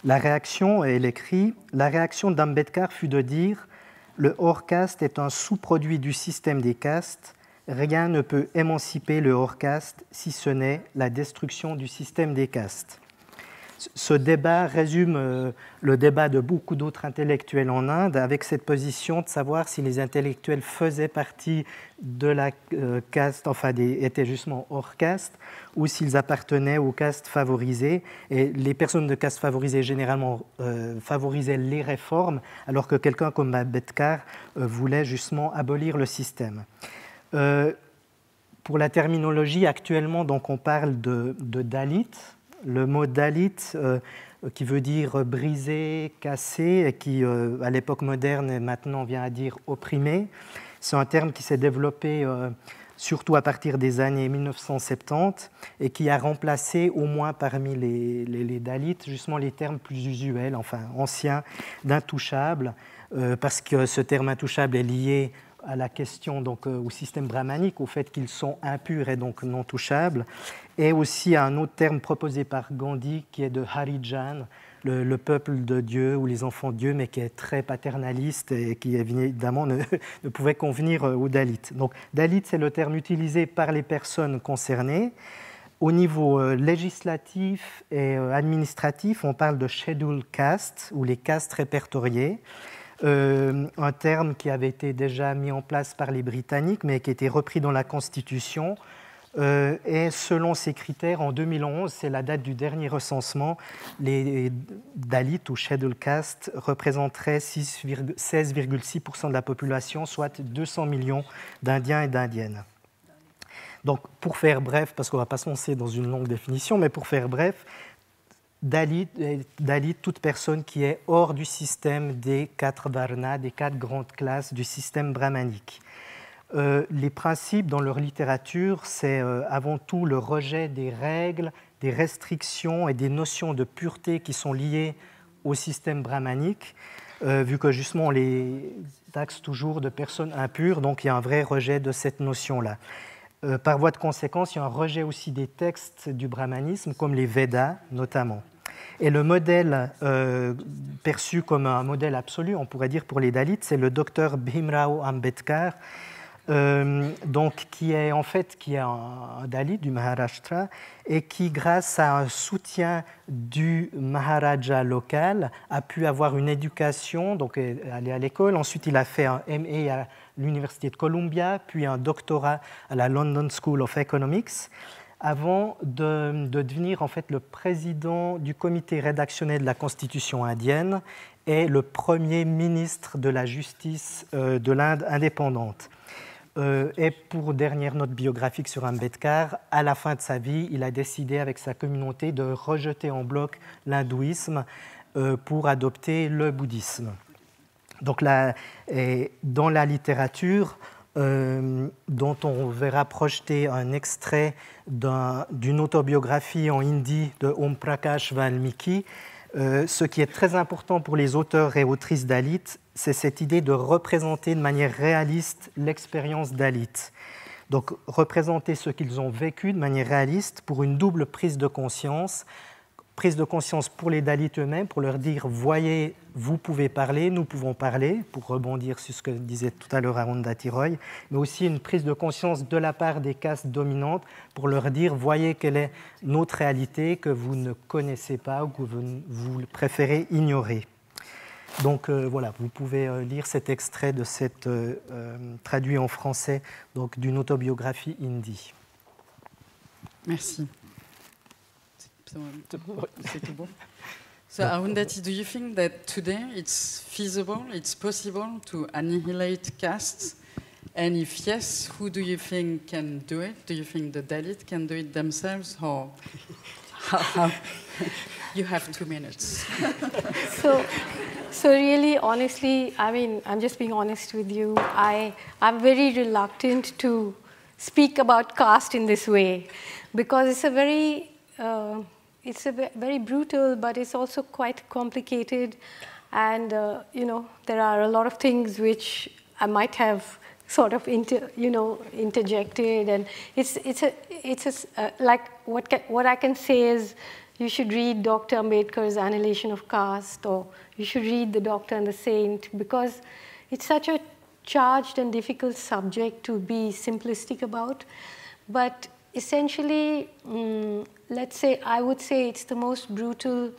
La réaction, elle écrit, la réaction d'Ambedkar fut de dire « Le hors-caste est un sous-produit du système des castes, rien ne peut émanciper le hors-caste si ce n'est la destruction du système des castes. » Ce débat résume le débat de beaucoup d'autres intellectuels en Inde, avec cette position de savoir si les intellectuels faisaient partie de la caste, enfin étaient justement hors caste, ou s'ils appartenaient aux castes favorisées. Et les personnes de caste favorisée généralement favorisaient les réformes, alors que quelqu'un comme Ambedkar voulait justement abolir le système. Pour la terminologie, actuellement, donc, on parle de Dalit. Le mot Dalit, qui veut dire brisé, cassé, et qui, à l'époque moderne, et maintenant vient à dire opprimé, c'est un terme qui s'est développé surtout à partir des années 1970 et qui a remplacé, au moins parmi les Dalits, justement les termes plus usuels, enfin anciens, d'intouchable, parce que ce terme intouchable est lié à la question, donc, au système brahmanique, au fait qu'ils sont impurs et donc non touchables, et aussi à un autre terme proposé par Gandhi qui est de Harijan, le peuple de Dieu ou les enfants de Dieu, mais qui est très paternaliste et qui évidemment ne pouvait convenir aux Dalits. Donc Dalit, c'est le terme utilisé par les personnes concernées. Au niveau législatif et administratif, on parle de schedule caste, ou les castes répertoriées. Un terme qui avait été déjà mis en place par les Britanniques, mais qui a été repris dans la Constitution. Et selon ces critères, en 2011, c'est la date du dernier recensement, les Dalits ou Schedule Caste représenteraient 16,6% de la population, soit 200 millions d'Indiens et d'Indiennes. Donc, pour faire bref, parce qu'on ne va pas se lancer dans une longue définition, mais pour faire bref, Dalit, toute personne qui est hors du système des 4 varnas, des 4 grandes classes du système brahmanique. Les principes dans leur littérature, c'est avant tout le rejet des règles, des restrictions et des notions de pureté qui sont liées au système brahmanique, vu que justement on les taxe toujours de personnes impures, donc il y a un vrai rejet de cette notion-là. Par voie de conséquence, il y a un rejet aussi des textes du brahmanisme, comme les Védas notamment. Et le modèle perçu comme un modèle absolu, on pourrait dire pour les Dalits, c'est le docteur Bhimrao Ambedkar, donc qui est un Dalit du Maharashtra et qui, grâce à un soutien du Maharaja local, a pu avoir une éducation, donc aller à l'école. Ensuite, il a fait un MA à l'Université de Columbia, puis un doctorat à la London School of Economics, avant de devenir en fait le président du comité rédactionnel de la Constitution indienne et le premier ministre de la justice de l'Inde indépendante. Et pour dernière note biographique sur Ambedkar, à la fin de sa vie, il a décidé avec sa communauté de rejeter en bloc l'hindouisme pour adopter le bouddhisme. Donc là, dans la littérature, dont on verra projeter un extrait d'une autobiographie en hindi de Om Prakash Valmiki, ce qui est très important pour les auteurs et autrices Dalits, c'est cette idée de représenter de manière réaliste l'expérience Dalit. Donc représenter ce qu'ils ont vécu de manière réaliste pour une double prise de conscience pour les Dalits eux-mêmes, pour leur dire « voyez, vous pouvez parler, nous pouvons parler », pour rebondir sur ce que disait tout à l'heure Arundhati Roy, mais aussi une prise de conscience de la part des castes dominantes pour leur dire « voyez quelle est notre réalité que vous ne connaissez pas ou que vous préférez ignorer ». Donc voilà, vous pouvez lire cet extrait de cette traduit en français donc d'une autobiographie hindi. Merci. So Arundhati, do you think that today it's feasible, it's possible to annihilate castes? And if yes, who do you think can do it? Do you think the Dalit can do it themselves, or how? You have 2 minutes. So really, honestly, I mean, I'm just being honest with you. I'm very reluctant to speak about caste in this way because it's a very brutal, but it's also quite complicated. And, there are a lot of things which I might have sort of interjected. And like what I can say is, you should read Dr. Ambedkar's Annihilation of Caste, or you should read The Doctor and the Saint, because it's such a charged and difficult subject to be simplistic about. But essentially, let's say, I would say it's the most brutal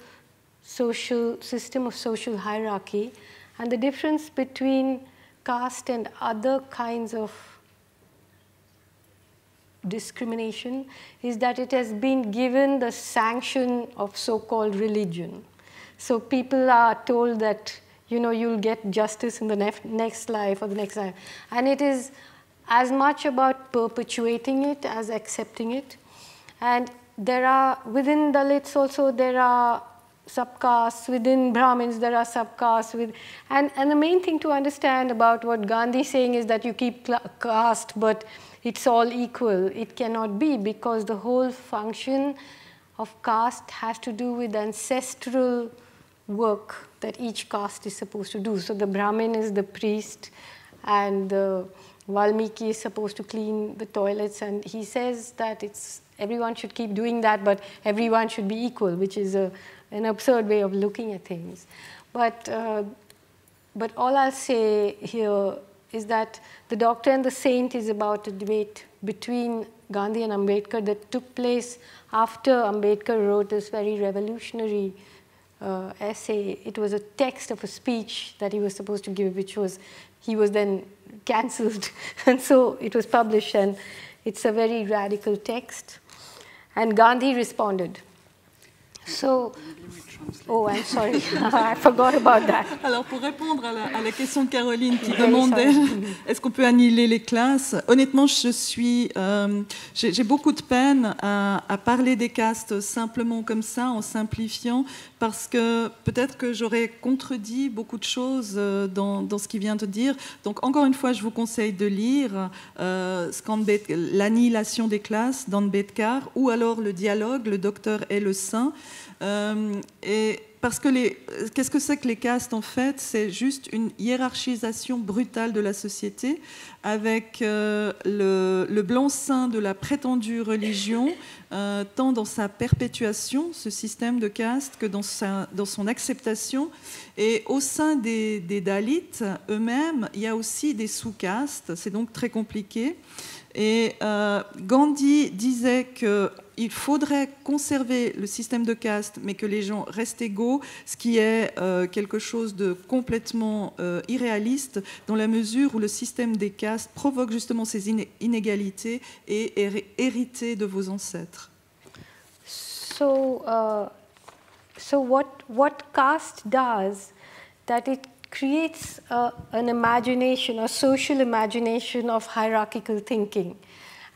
social system of social hierarchy. And the difference between caste and other kinds of discrimination is that it has been given the sanction of so-called religion. So people are told that, you'll get justice in the next life or the next life. And it is as much about perpetuating it as accepting it. And within Dalits also, there are subcastes. Within Brahmins, there are subcastes. And the main thing to understand about what Gandhi is saying is that you keep caste, but it's all equal. It cannot be, because the whole function of caste has to do with ancestral work that each caste is supposed to do. So the Brahmin is the priest, and the Valmiki is supposed to clean the toilets, and he says that everyone should keep doing that, but everyone should be equal, which is an absurd way of looking at things. But all I'll say here is that The Doctor and the Saint is about a debate between Gandhi and Ambedkar that took place after Ambedkar wrote this very revolutionary essay. It was a text of a speech that he was supposed to give, he was then cancelled. And so it was published, and it's a very radical text. And Gandhi responded. So, oh, I'm sorry, I forgot about that. Alors, pour répondre à la question de Caroline qui demandait est-ce qu'on peut annihiler les classes, honnêtement, j'ai beaucoup de peine à parler des castes simplement comme ça, en simplifiant, parce que peut-être que j'aurais contredit beaucoup de choses dans ce qu'il vient de dire. Donc, encore une fois, je vous conseille de lire l'annihilation des classes d'Ambedkar, ou alors le dialogue, le docteur et le saint. Et parce que qu'est-ce que c'est que les castes en fait? C'est juste une hiérarchisation brutale de la société avec le blanc-seing de la prétendue religion, tant dans sa perpétuation, ce système de caste, que dans son acceptation. Et au sein des Dalits eux-mêmes, il y a aussi des sous-castes, c'est donc très compliqué. Et Gandhi disait qu'il faudrait conserver le système de caste, mais que les gens restent égaux, ce qui est quelque chose de complètement irréaliste, dans la mesure où le système des castes provoque justement ces inégalités et est hérité de vos ancêtres. So what caste does, that it creates an imagination, a social imagination of hierarchical thinking.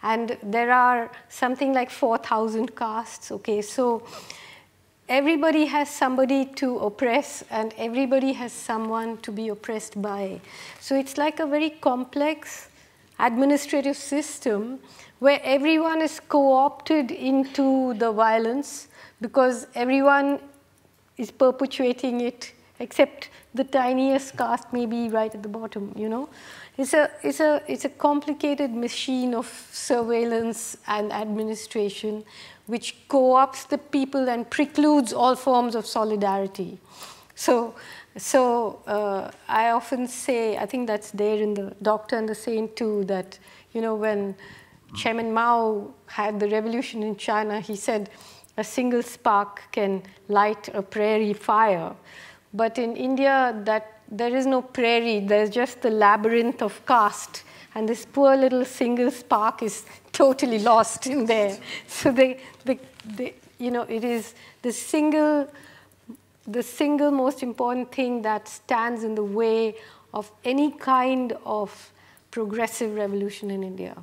And there are something like 4,000 castes, okay? So everybody has somebody to oppress and everybody has someone to be oppressed by. So it's like a very complex administrative system where everyone is co-opted into the violence because everyone is perpetuating it, except the tiniest caste may be right at the bottom, you know. It's a complicated machine of surveillance and administration which co-opts the people and precludes all forms of solidarity. So I often say, I think that's there in The Doctor and the Saint too, that, you know, when Chairman Mao had the revolution in China, he said a single spark can light a prairie fire. But in India, there is no prairie, there's just the labyrinth of caste. And this poor little single spark is totally lost in there. So you know, it is the single most important thing that stands in the way of any kind of progressive revolution in India.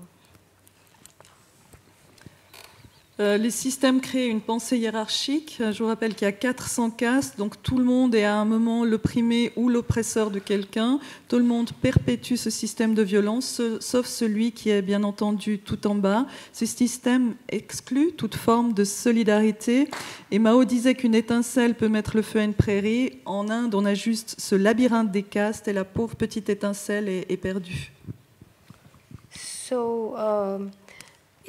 Les systèmes créent une pensée hiérarchique. Je vous rappelle qu'il y a 400 castes, donc tout le monde est à un moment l'opprimé ou l'oppresseur de quelqu'un. Tout le monde perpétue ce système de violence, sauf celui qui est bien entendu tout en bas. Ce système exclut toute forme de solidarité. Et Mao disait qu'une étincelle peut mettre le feu à une prairie. En Inde, on a juste ce labyrinthe des castes et la pauvre petite étincelle est perdue.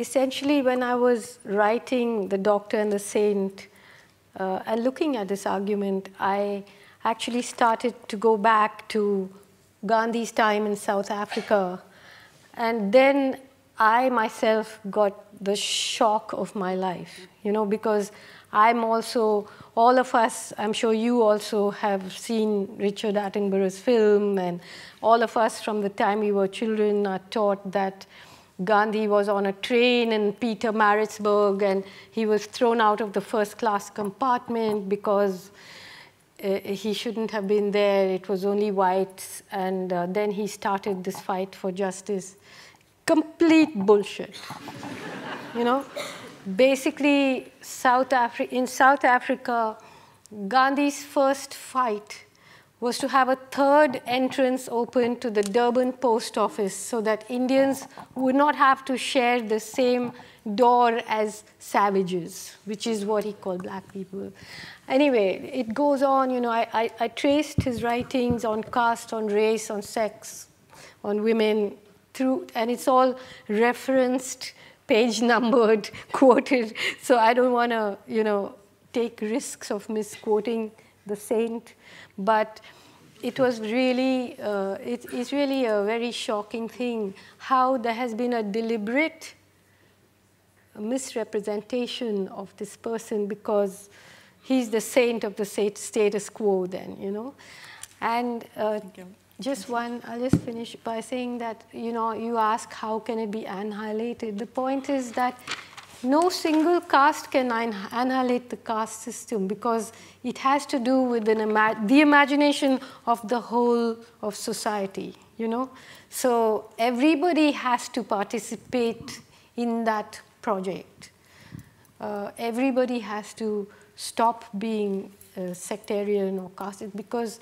Essentially, when I was writing The Doctor and the Saint and looking at this argument, I actually started to go back to Gandhi's time in South Africa. And then I myself got the shock of my life, you know, because I'm also, all of us, I'm sure you also have seen Richard Attenborough's film, and all of us from the time we were children are taught that Gandhi was on a train in Pietermaritzburg and he was thrown out of the first-class compartment because he shouldn't have been there. It was only whites. And then he started this fight for justice. Complete bullshit. You know? Basically, in South Africa, Gandhi's first fight was to have a third entrance open to the Durban post office so that Indians would not have to share the same door as savages, which is what he called black people. Anyway, it goes on, you know, I traced his writings on caste, on race, on sex, on women, and it's all referenced, page numbered, quoted, so I don't want to, you know, take risks of misquoting the saint. But it was really, it's really a very shocking thing how there has been a deliberate misrepresentation of this person because he's the saint of the status quo then, you know. And I'll just finish by saying that, you know, you ask how can it be annihilated. The point is that no single caste can annihilate the caste system because it has to do with the imagination of the whole of society, you know. So everybody has to participate in that project. Everybody has to stop being sectarian or caste because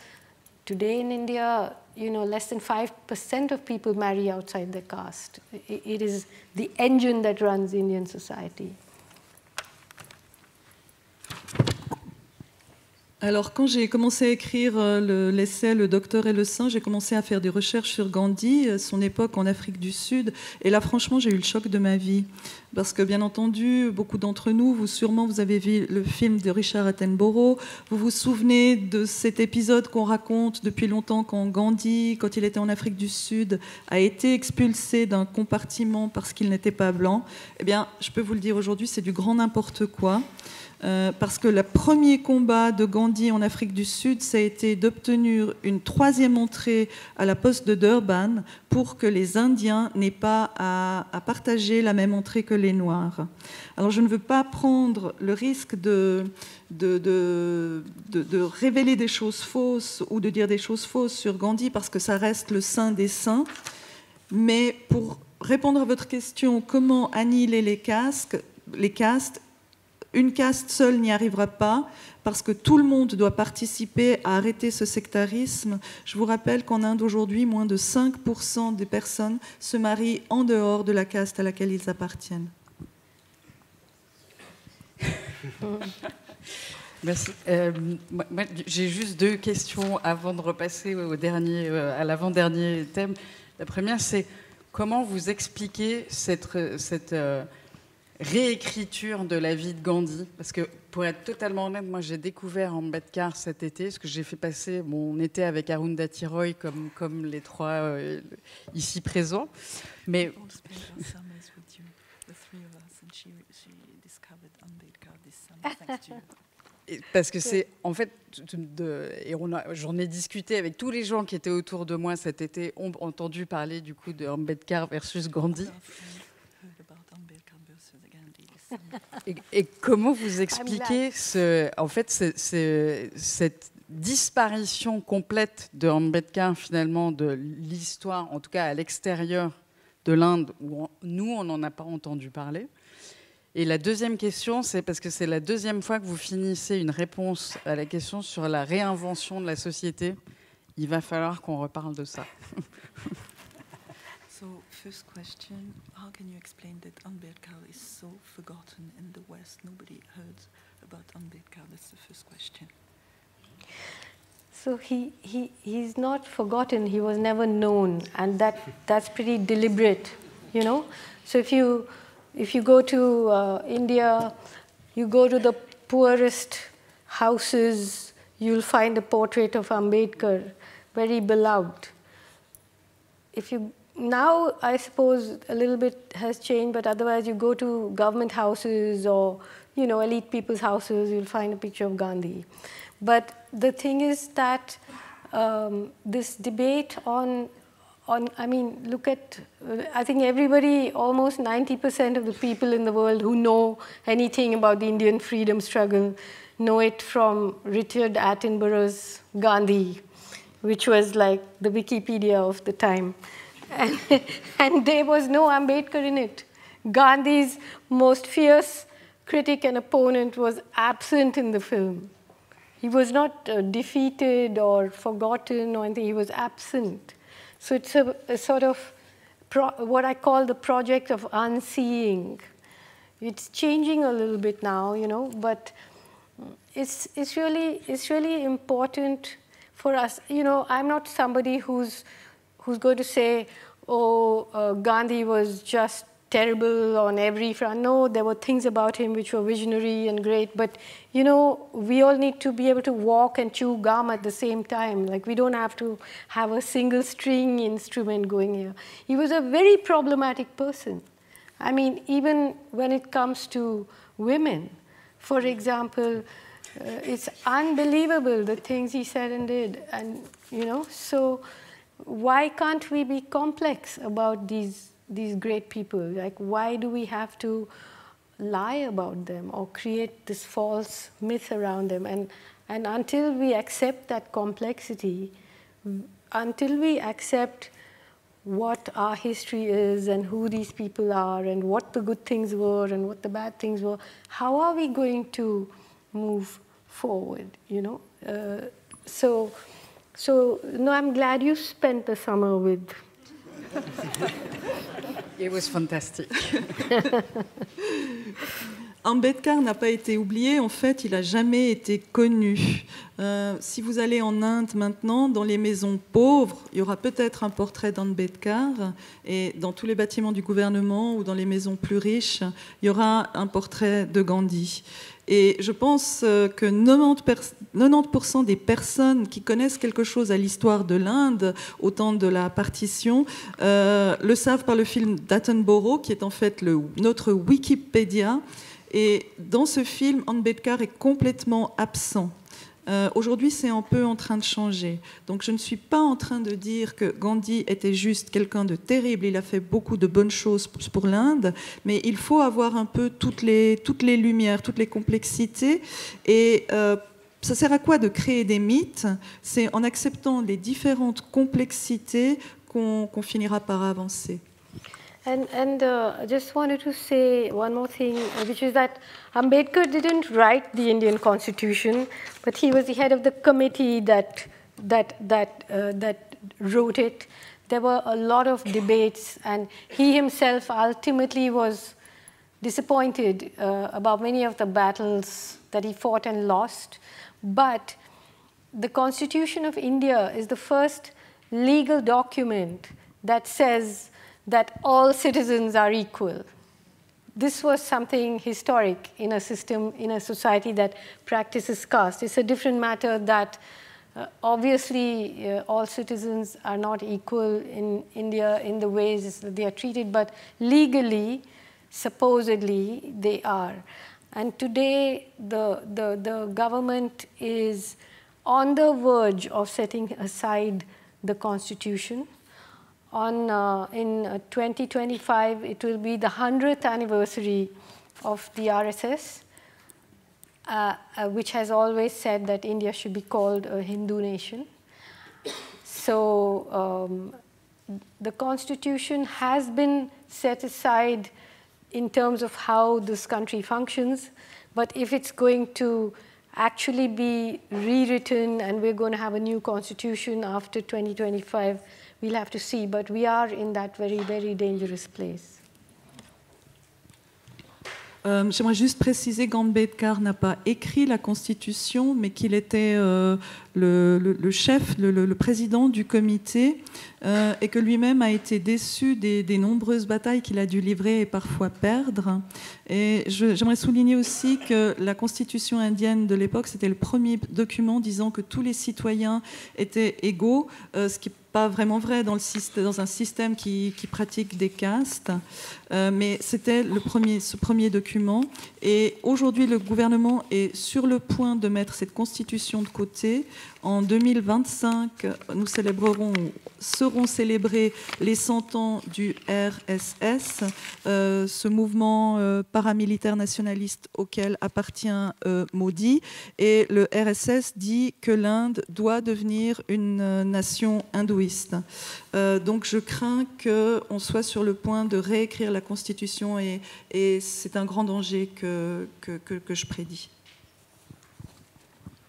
today in India, you know, less than 5% of people marry outside their caste. It is the engine that runs Indian society. Alors, quand j'ai commencé à écrire l'essai Le Docteur et le Saint, j'ai commencé à faire des recherches sur Gandhi, son époque en Afrique du Sud. Et là, franchement, j'ai eu le choc de ma vie. Parce que, bien entendu, beaucoup d'entre nous, vous avez vu le film de Richard Attenborough. Vous vous souvenez de cet épisode qu'on raconte depuis longtemps quand Gandhi, quand il était en Afrique du Sud, a été expulsé d'un compartiment parce qu'il n'était pas blanc. Eh bien, je peux vous le dire aujourd'hui, c'est du grand n'importe quoi. Parce que le premier combat de Gandhi en Afrique du Sud, ça a été d'obtenir une 3e entrée à la poste de Durban pour que les Indiens n'aient pas à partager la même entrée que les Noirs. Alors je ne veux pas prendre le risque de révéler des choses fausses ou de dire des choses fausses sur Gandhi parce que ça reste le saint des saints, mais pour répondre à votre question, comment annihiler les castes, une caste seule n'y arrivera pas parce que tout le monde doit participer à arrêter ce sectarisme. Je vous rappelle qu'en Inde aujourd'hui, moins de 5% des personnes se marient en dehors de la caste à laquelle ils appartiennent. Merci. Moi, j'ai juste 2 questions avant de repasser à l'avant-dernier thème. La première, c'est comment vous expliquez cette réécriture de la vie de Gandhi, parce que pour être totalement honnête, moi j'ai découvert Ambedkar cet été, parce que j'ai fait passer mon été avec Arundhati Roy comme les 3 ici présents. Mais parce que c'est en fait, j'en ai discuté avec tous les gens qui étaient autour de moi cet été, ont entendu parler du coup de Ambedkar versus Gandhi. Et comment vous expliquez cette disparition complète de Ambedkar, finalement, de l'histoire, en tout cas à l'extérieur de l'Inde, où nous, on n'en a pas entendu parler? Et la deuxième question, c'est parce que c'est la 2e fois que vous finissez une réponse à la question sur la réinvention de la société. Il va falloir qu'on reparle de ça. So, first question, how can you explain that Ambedkar is so forgotten in the West? Nobody heard about Ambedkar. That's the first question. So he's not forgotten. He was never known, and that's pretty deliberate, you know. So if you go to India, you go to the poorest houses, you'll find a portrait of Ambedkar, very beloved. Now, I suppose a little bit has changed, but otherwise you go to government houses or, you know, elite people's houses, you'll find a picture of Gandhi. But the thing is that this debate I mean, look at, I think everybody, almost 90% of the people in the world who know anything about the Indian freedom struggle know it from Richard Attenborough's Gandhi, which was like the Wikipedia of the time. And there was no Ambedkar in it. Gandhi's most fierce critic and opponent was absent in the film. He was not defeated or forgotten or anything. He was absent. So it's a sort of what I call the project of unseeing. It's changing a little bit now, you know, but it's really important for us. You know, I'm not somebody who's going to say, Gandhi was just terrible on every front. No, there were things about him which were visionary and great. But, you know, we all need to be able to walk and chew gum at the same time. Like, we don't have to have a single string instrument going here. He was a very problematic person. I mean, even when it comes to women, for example, it's unbelievable the things he said and did. And, you know, so why can't we be complex about these great people? Like, why do we have to lie about them or create this false myth around them? And until we accept that complexity, until we accept what our history is and who these people are and what the good things were and what the bad things were, how are we going to move forward, you know? So no, I'm glad you spent the summer with. It was fantastic. Ambedkar n'a pas été oublié, en fait, il n'a jamais été connu. Si vous allez en Inde maintenant, dans les maisons pauvres, il y aura peut-être un portrait d'Ambedkar, et dans tous les bâtiments du gouvernement ou dans les maisons plus riches, il y aura un portrait de Gandhi. Et je pense que 90% des personnes qui connaissent quelque chose à l'histoire de l'Inde, au temps de la partition, le savent par le film d'Attenborough, qui est en fait notre Wikipédia. Et dans ce film, Ambedkar est complètement absent. Aujourd'hui, c'est un peu en train de changer. Donc, je ne suis pas en train de dire que Gandhi était juste quelqu'un de terrible. Il a fait beaucoup de bonnes choses pour l'Inde, mais il faut avoir un peu toutes les lumières, toutes les complexités. Et ça sert à quoi de créer des mythes? C'est en acceptant les différentes complexités qu'on finira par avancer. And I just wanted to say one more thing, which is that Ambedkar didn't write the Indian Constitution, but he was the head of the committee that wrote it. There were a lot of debates, and he himself ultimately was disappointed about many of the battles that he fought and lost. But the Constitution of India is the first legal document that says that all citizens are equal. This was something historic in a system, in a society that practices caste. It's a different matter that obviously all citizens are not equal in India in the ways that they are treated, but legally, supposedly, they are. And today, the government is on the verge of setting aside the Constitution. In 2025, it will be the 100th anniversary of the RSS, which has always said that India should be called a Hindu nation. So the Constitution has been set aside in terms of how this country functions, but if it's going to actually be rewritten and we're going to have a new Constitution after 2025, we'll have to see, but we are in that very, very dangerous place. J'aimerais juste préciser qu'Ambedkar n'a pas écrit la Constitution, mais qu'il était le chef, le président du comité, et que lui-même a été déçu des nombreuses batailles qu'il a dû livrer et parfois perdre. Et j'aimerais souligner aussi que la Constitution indienne de l'époque, c'était le premier document disant que tous les citoyens étaient égaux, ce qui n'est pas vraiment vrai dans un système qui pratique des castes, mais c'était ce premier document. Et aujourd'hui, le gouvernement est sur le point de mettre cette constitution de côté. En 2025, nous seront célébrés les 100 ans du RSS, ce mouvement paramilitaire nationaliste auquel appartient Modi. Et le RSS dit que l'Inde doit devenir une nation hindouiste. Donc je crains qu'on soit sur le point de réécrire la Constitution et c'est un grand danger que je prédis.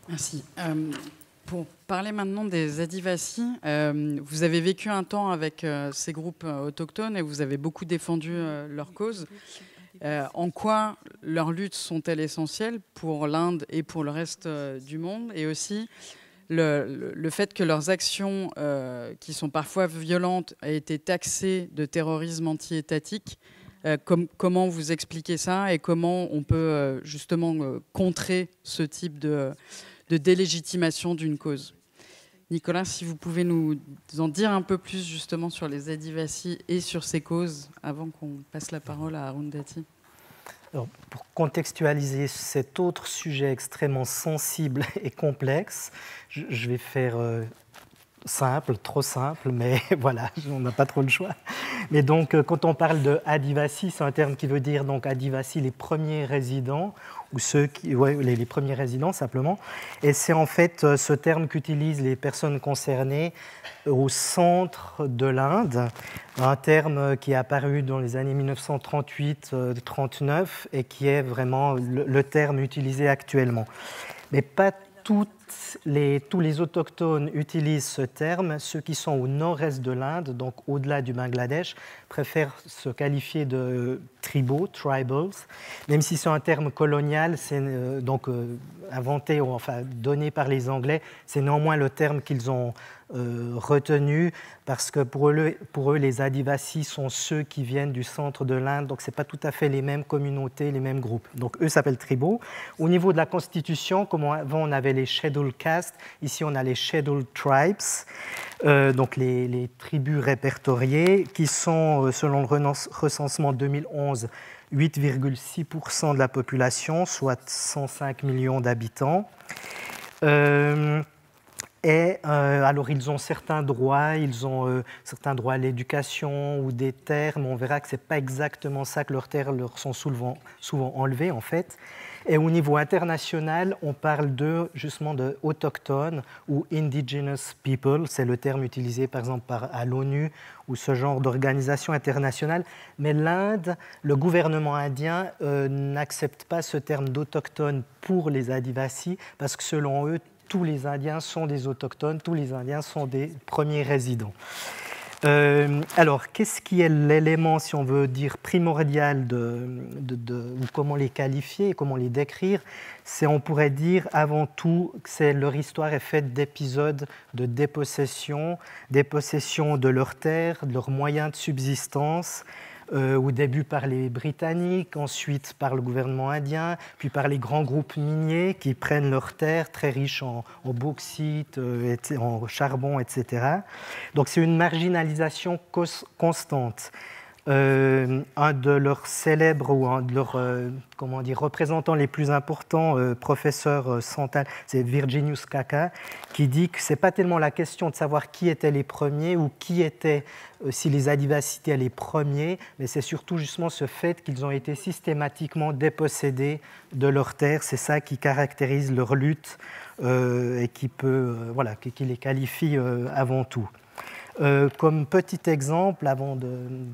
Merci. Pour parler maintenant des Adivasi, vous avez vécu un temps avec ces groupes autochtones et vous avez beaucoup défendu leur cause. En quoi leurs luttes sont-elles essentielles pour l'Inde et pour le reste du monde, et aussi le fait que leurs actions, qui sont parfois violentes, aient été taxées de terrorisme anti-étatique. Comment vous expliquez ça et comment on peut justement contrer ce type de délégitimation d'une cause? Nicolas, si vous pouvez nous en dire un peu plus justement sur les Adivasi et sur ces causes avant qu'on passe la parole à Arundhati. Alors, pour contextualiser cet autre sujet extrêmement sensible et complexe, je vais faire simple, trop simple, mais voilà, on n'a pas trop le choix. Mais donc, quand on parle de Adivasi, c'est un terme qui veut dire donc Adivasi, les premiers résidents, ou ceux qui, les premiers résidents simplement. Et c'est en fait ce terme qu'utilisent les personnes concernées au centre de l'Inde, un terme qui est apparu dans les années 1938-39 et qui est vraiment le terme utilisé actuellement. Mais pas toutes tous les autochtones utilisent ce terme. Ceux qui sont au nord-est de l'Inde, donc au-delà du Bangladesh, préfèrent se qualifier de tribaux, tribals, même si c'est un terme colonial, c'est inventé ou enfin donné par les Anglais. C'est néanmoins le terme qu'ils ont retenu parce que pour eux, les Adivasis sont ceux qui viennent du centre de l'Inde, donc ce n'est pas tout à fait les mêmes communautés, les mêmes groupes. Donc eux s'appellent tribaux. Au niveau de la Constitution, comme avant on avait les Scheduled Castes, ici on a les Scheduled Tribes, donc les tribus répertoriées, qui sont, selon le recensement 2011, 8,6% de la population, soit 105 millions d'habitants. Alors, ils ont certains droits à l'éducation ou des terres, mais on verra que ce n'est pas exactement ça, que leurs terres leur sont souvent enlevées, en fait. Et au niveau international, on parle justement de autochtones ou indigenous people, c'est le terme utilisé par exemple à l'ONU ou ce genre d'organisation internationale. Mais l'Inde, le gouvernement indien n'accepte pas ce terme d'autochtones pour les Adivasis parce que selon eux, tous les Indiens sont des autochtones, tous les Indiens sont des premiers résidents. Alors, qu'est-ce qui est l'élément, si on veut dire, primordial ou comment les qualifier, comment les décrire? On pourrait dire avant tout que leur histoire est faite d'épisodes de dépossession de leurs terres, de leurs moyens de subsistance, au début par les Britanniques, ensuite par le gouvernement indien, puis par les grands groupes miniers qui prennent leurs terres très riches en bauxite, en charbon, etc. Donc c'est une marginalisation constante. Un de leurs célèbres ou un de leurs représentants les plus importants, professeur Santal, c'est Virginius Kaka, qui dit que ce n'est pas tellement la question de savoir qui étaient les premiers ou si les Adivasis étaient les premiers, mais c'est surtout justement ce fait qu'ils ont été systématiquement dépossédés de leurs terres. C'est ça qui caractérise leur lutte et qui les qualifie avant tout. Comme petit exemple, avant de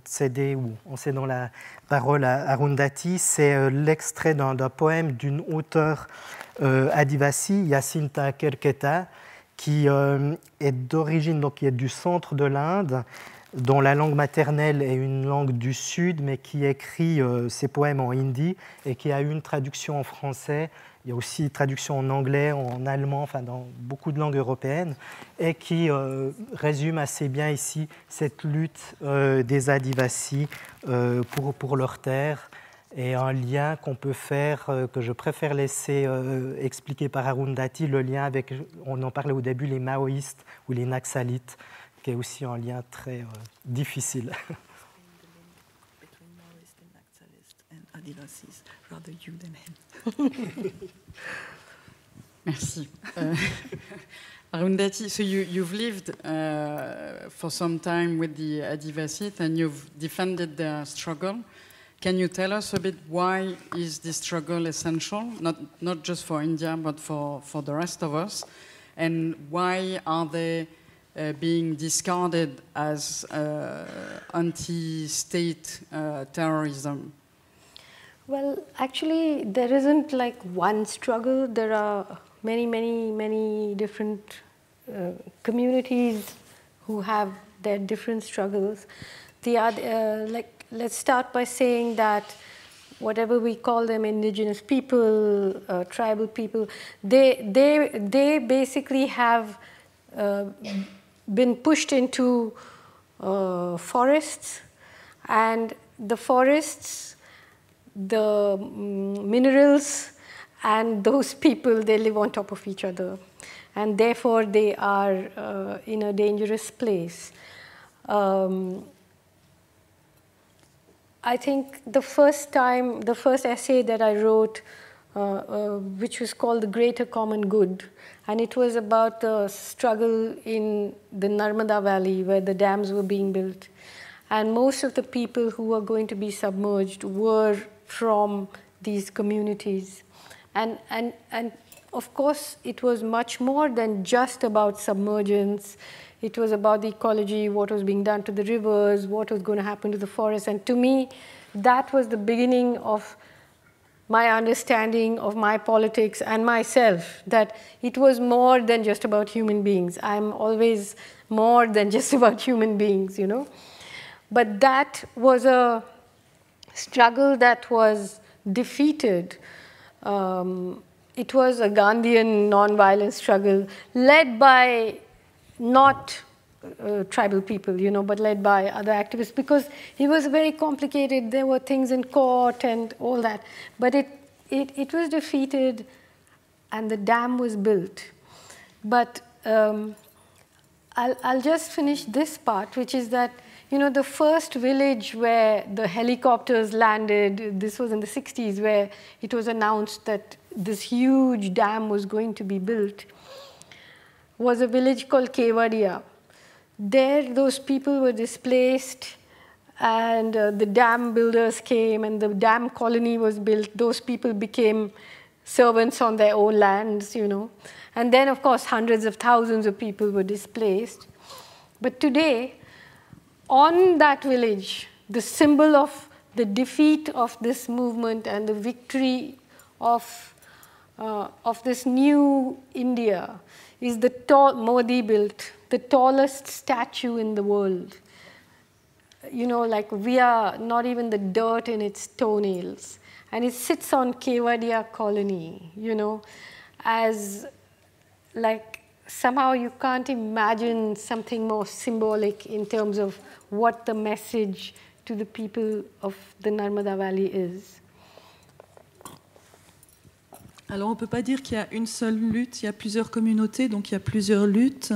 céder ou en cédant la parole à Arundhati, c'est l'extrait d'un poème d'une auteure Adivasi, Jacinta Kerketa, qui est d'origine, donc qui est du centre de l'Inde, dont la langue maternelle est une langue du Sud, mais qui écrit ses poèmes en hindi et qui a eu une traduction en français. Il y a aussi une traduction en anglais, en allemand, enfin dans beaucoup de langues européennes, et qui résume assez bien ici cette lutte des Adivasis pour leurs terres, et un lien qu'on peut faire, que je préfère laisser expliquer par Arundhati, le lien avec, on en parlait au début, les maoïstes ou les naxalites, qui est aussi un lien très difficile. Merci. Arundhati, so you've lived for some time with the Adivasis and you've defended their struggle. Can you tell us a bit why is this struggle essential, not just for India but for the rest of us, and why are they being discarded as anti-state terrorism? Well, actually, there isn't like one struggle. There are many, many, many different communities who have their different struggles. Let's start by saying that whatever we call them, indigenous people, tribal people, they basically have been pushed into forests, and the forests, the minerals, and those people, they live on top of each other, and therefore they are in a dangerous place. I think the first essay that I wrote, which was called The Greater Common Good, and it was about the struggle in the Narmada Valley where the dams were being built. And most of the people who were going to be submerged were from these communities. And of course, it was much more than just about submergence. It was about the ecology, what was being done to the rivers, what was going to happen to the forests. And to me, that was the beginning of my understanding of my politics and myself, that it was more than just about human beings. I'm always more than just about human beings, you know. But that was a struggle that was defeated. It was a Gandhian nonviolent struggle led by not tribal people, you know, but led by other activists, because it was very complicated. There were things in court and all that. But it was defeated, and the dam was built. But I'll just finish this part, which is that, you know, the first village where the helicopters landed, this was in the 60s, where it was announced that this huge dam was going to be built, was a village called Kevadia. There, those people were displaced, and the dam builders came, and the dam colony was built. Those people became servants on their own lands, you know. And then, of course, hundreds of thousands of people were displaced. But today, on that village, the symbol of the defeat of this movement and the victory of this new India is the tall, Modi built, the tallest statue in the world. You know, like we are not even the dirt in its toenails. And it sits on Kevadia colony, you know, as like somehow you can't imagine something more symbolic in terms of what the message to the people of the Narmada Valley is. Alors, on ne peut pas dire qu'il y a une seule lutte, il y a plusieurs communautés, donc il y a plusieurs luttes.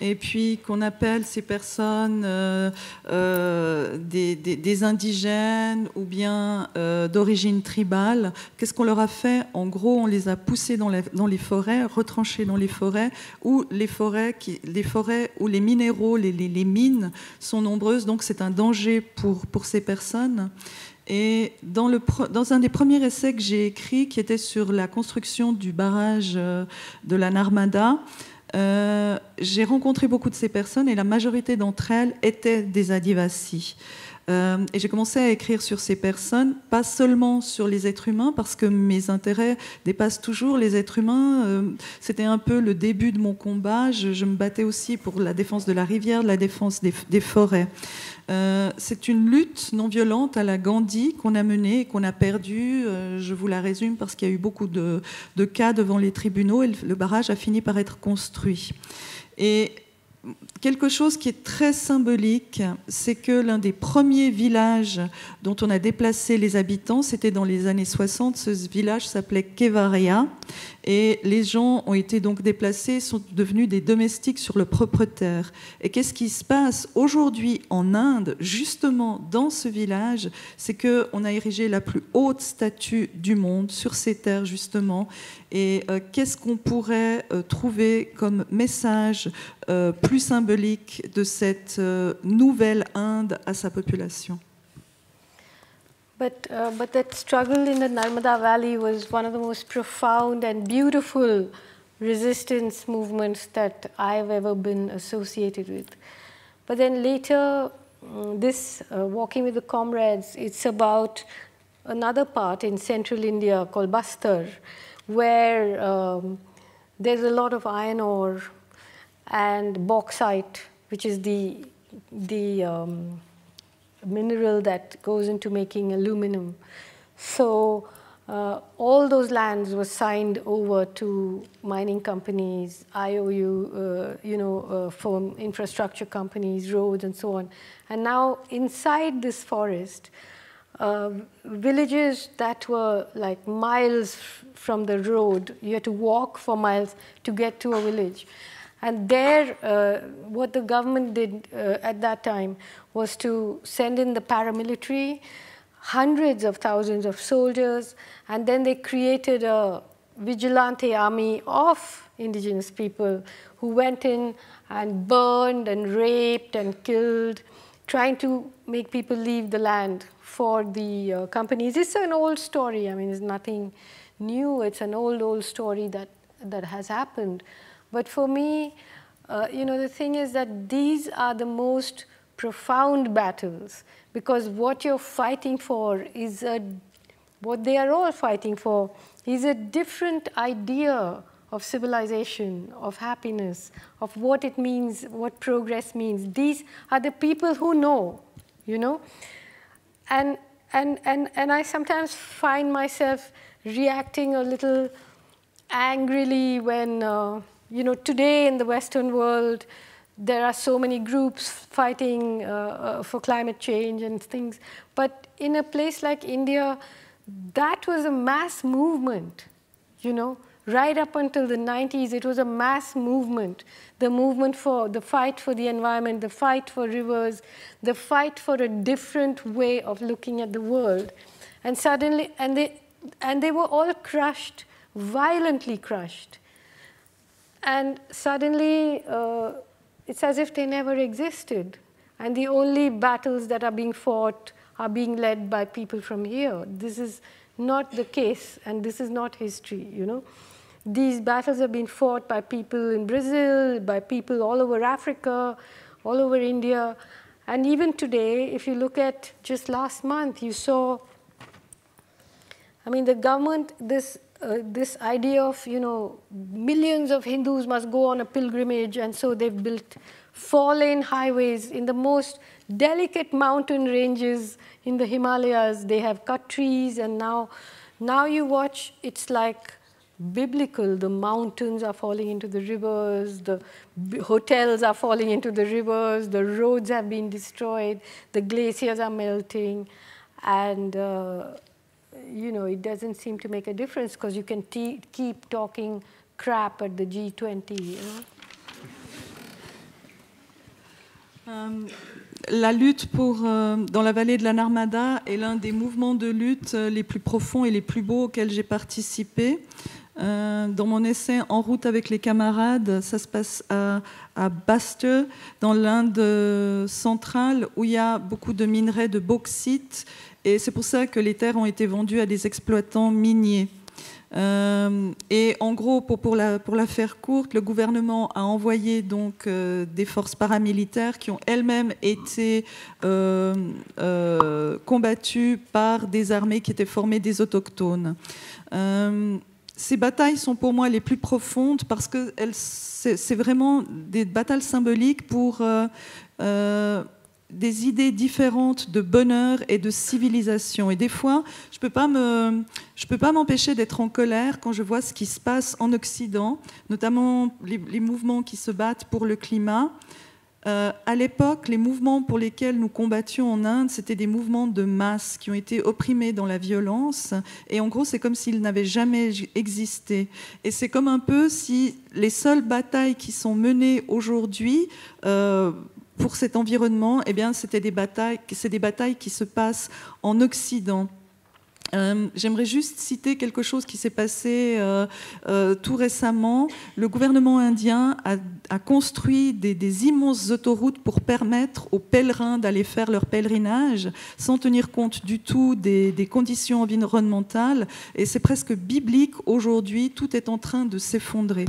Et puis qu'on appelle ces personnes des indigènes ou bien d'origine tribale. Qu'est-ce qu'on leur a fait? En gros, on les a poussés dans les forêts, retranchés dans les forêts, où les forêts où les minéraux, les mines sont nombreuses, donc c'est un danger pour ces personnes. Et dans un des premiers essais que j'ai écrit, qui était sur la construction du barrage de la Narmada, j'ai rencontré beaucoup de ces personnes et la majorité d'entre elles étaient des Adivasis. Et j'ai commencé à écrire sur ces personnes, pas seulement sur les êtres humains, parce que mes intérêts dépassent toujours les êtres humains. C'était un peu le début de mon combat. Je me battais aussi pour la défense de la rivière, la défense des forêts. C'est une lutte non violente à la Gandhi qu'on a menée et qu'on a perdue. Je vous la résume parce qu'il y a eu beaucoup de cas devant les tribunaux et le barrage a fini par être construit. Et quelque chose qui est très symbolique, c'est que l'un des premiers villages dont on a déplacé les habitants, c'était dans les années 60. Ce village s'appelait Kevadia. Et les gens ont été donc déplacés, sont devenus des domestiques sur leur propre terre. Et qu'est-ce qui se passe aujourd'hui en Inde, justement dans ce village? C'est qu'on a érigé la plus haute statue du monde sur ces terres, justement. Et qu'est-ce qu'on pourrait trouver comme message plus symbolique de cette nouvelle Inde à sa population? But that struggle in the Narmada Valley was one of the most profound and beautiful resistance movements that I've ever been associated with. But then later, this Walking with the Comrades, it's about another part in central India called Bastar, where there's a lot of iron ore and bauxite, which is the mineral that goes into making aluminum. So all those lands were signed over to mining companies, IOU, for infrastructure companies, roads, and so on. And now inside this forest, villages that were like miles from the road, you had to walk for miles to get to a village. And there, what the government did at that time was to send in the paramilitary, hundreds of thousands of soldiers, and then they created a vigilante army of indigenous people who went in and burned and raped and killed, trying to make people leave the land for the companies. It's an old story. I mean, it's nothing new. It's an old story that has happened. But for me, the thing is that these are the most profound battles, because what you're fighting for is a what they are all fighting for is a different idea of civilization, of happiness, of what it means, what progress means. These are the people who know, you know. And I sometimes find myself reacting a little angrily when, you know, today in the Western world, there are so many groups fighting for climate change and things. But in a place like India, that was a mass movement, you know. Right up until the 90s, it was a mass movement. The movement for the fight for the environment, the fight for rivers, the fight for a different way of looking at the world. And suddenly, and they were all crushed, violently crushed. And suddenly, it's as if they never existed. And the only battles that are being fought are being led by people from here. This is not the case, and this is not history, you know. These battles have been fought by people in Brazil, by people all over Africa, all over India. And even today, if you look at just last month, you saw, I mean, the government, this idea of, you know, millions of Hindus must go on a pilgrimage, and so they've built 4-lane highways in the most delicate mountain ranges in the Himalayas. They have cut trees, and now you watch, it's like biblical. The mountains are falling into the rivers, the hotels are falling into the rivers, the roads have been destroyed, the glaciers are melting, and you know, it doesn't seem to make a difference because you can keep talking crap at the G20, you know? La lutte dans la vallée de la Narmada est l'un des mouvements de lutte les plus profonds et les plus beaux auxquels j'ai participé. Dans mon essai En route avec les camarades, ça se passe à Baster, dans l'Inde centrale, où il y a beaucoup de minerais de bauxite, et c'est pour ça que les terres ont été vendues à des exploitants miniers. Et en gros, pour la faire courte, le gouvernement a envoyé donc des forces paramilitaires qui ont elles-mêmes été combattues par des armées qui étaient formées des autochtones. Ces batailles sont pour moi les plus profondes parce que c'est vraiment des batailles symboliques pour des idées différentes de bonheur et de civilisation. Et des fois, je peux pas m'empêcher d'être en colère quand je vois ce qui se passe en Occident, notamment les mouvements qui se battent pour le climat. À l'époque, les mouvements pour lesquels nous combattions en Inde, c'était des mouvements de masse qui ont été opprimés dans la violence. Et en gros, c'est comme s'ils n'avaient jamais existé. Et c'est comme un peu si les seules batailles qui sont menées aujourd'hui pour cet environnement, eh bien, c'est des batailles qui se passent en Occident. J'aimerais juste citer quelque chose qui s'est passé tout récemment. Le gouvernement indien a construit des immenses autoroutes pour permettre aux pèlerins d'aller faire leur pèlerinage sans tenir compte du tout des conditions environnementales. Et c'est presque biblique aujourd'hui, tout est en train de s'effondrer.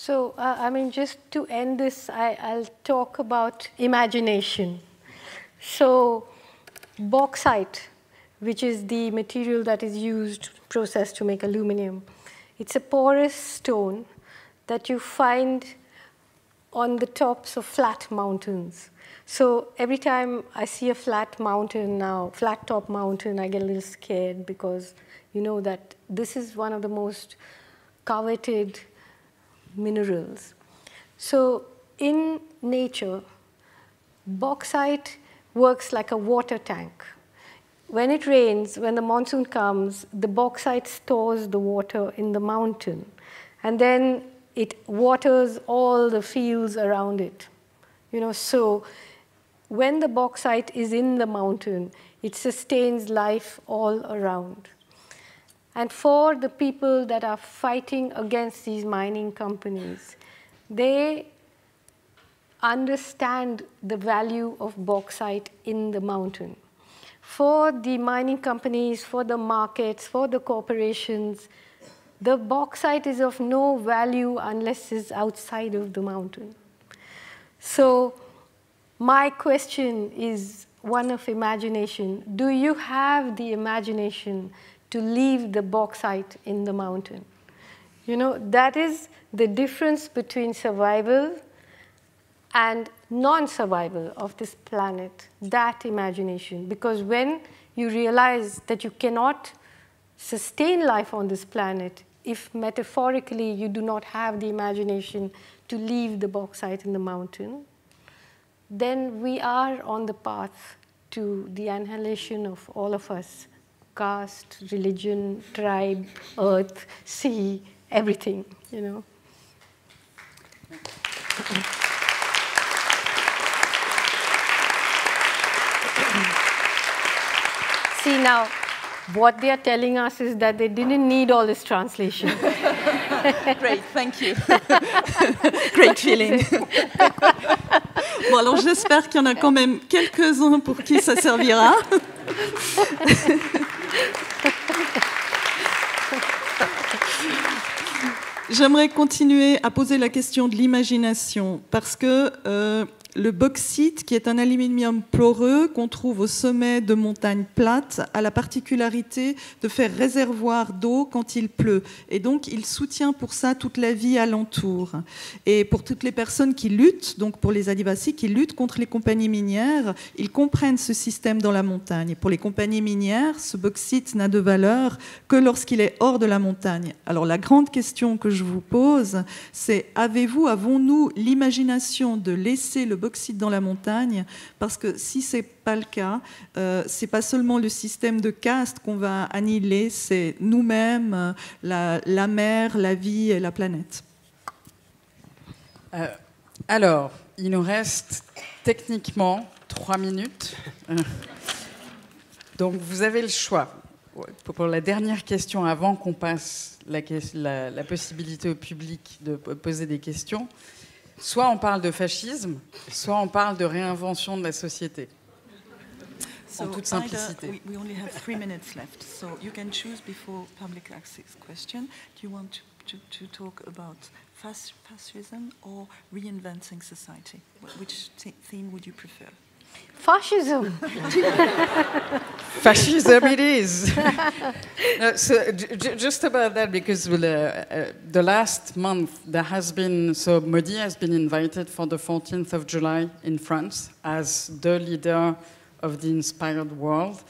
So, I mean, just to end this, I'll talk about imagination. So, bauxite, which is the material that is used, processed to make aluminum. It's a porous stone that you find on the tops of flat mountains. So every time I see a flat mountain now, flat top mountain, I get a little scared because you know that this is one of the most coveted minerals. So in nature, bauxite works like a water tank. When it rains, when the monsoon comes, the bauxite stores the water in the mountain, and then it waters all the fields around it. You know, so when the bauxite is in the mountain, it sustains life all around. And for the people that are fighting against these mining companies, they understand the value of bauxite in the mountain. For the mining companies, for the markets, for the corporations, the bauxite is of no value unless it's outside of the mountain. So my question is, one of imagination. Do you have the imagination to leave the bauxite in the mountain? You know, that is the difference between survival and non-survival of this planet, that imagination. Because when you realize that you cannot sustain life on this planet if metaphorically you do not have the imagination to leave the bauxite in the mountain, then we are on the path to the annihilation of all of us, caste, religion, tribe, earth, sea, everything, you know. See, now, what they are telling us is that they didn't need all this translation. Great, thank you. Great feeling. Bon, alors j'espère qu'il y en a quand même quelques-uns pour qui ça servira. J'aimerais continuer à poser la question de l'imagination, parce que le bauxite, qui est un aluminium poreux qu'on trouve au sommet de montagnes plates, a la particularité de faire réservoir d'eau quand il pleut. Et donc, il soutient pour ça toute la vie alentour. Et pour toutes les personnes qui luttent, donc pour les Adivasis qui luttent contre les compagnies minières, ils comprennent ce système dans la montagne. Et pour les compagnies minières, ce bauxite n'a de valeur que lorsqu'il est hors de la montagne. Alors, la grande question que je vous pose, c'est avons-nous l'imagination de laisser le bauxite dans la montagne? Parce que si ce n'est pas le cas, ce n'est pas seulement le système de caste qu'on va annihiler, c'est nous-mêmes, la mer, la vie et la planète. Alors, il nous reste techniquement 3 minutes. Donc, vous avez le choix. Pour la dernière question, avant qu'on passe la possibilité au public de poser des questions, soit on parle de fascisme, soit on parle de réinvention de la société. En toute simplicité. We only have 3 minutes left, so you can choose before public access question. Do you want to talk about fascism or reinventing society? Which theme would you prefer? Fascism. Fascism it is. No, so just about that, because the last month there has been, so Modi has been invited for the 14th of July in France as the leader of the inspired world.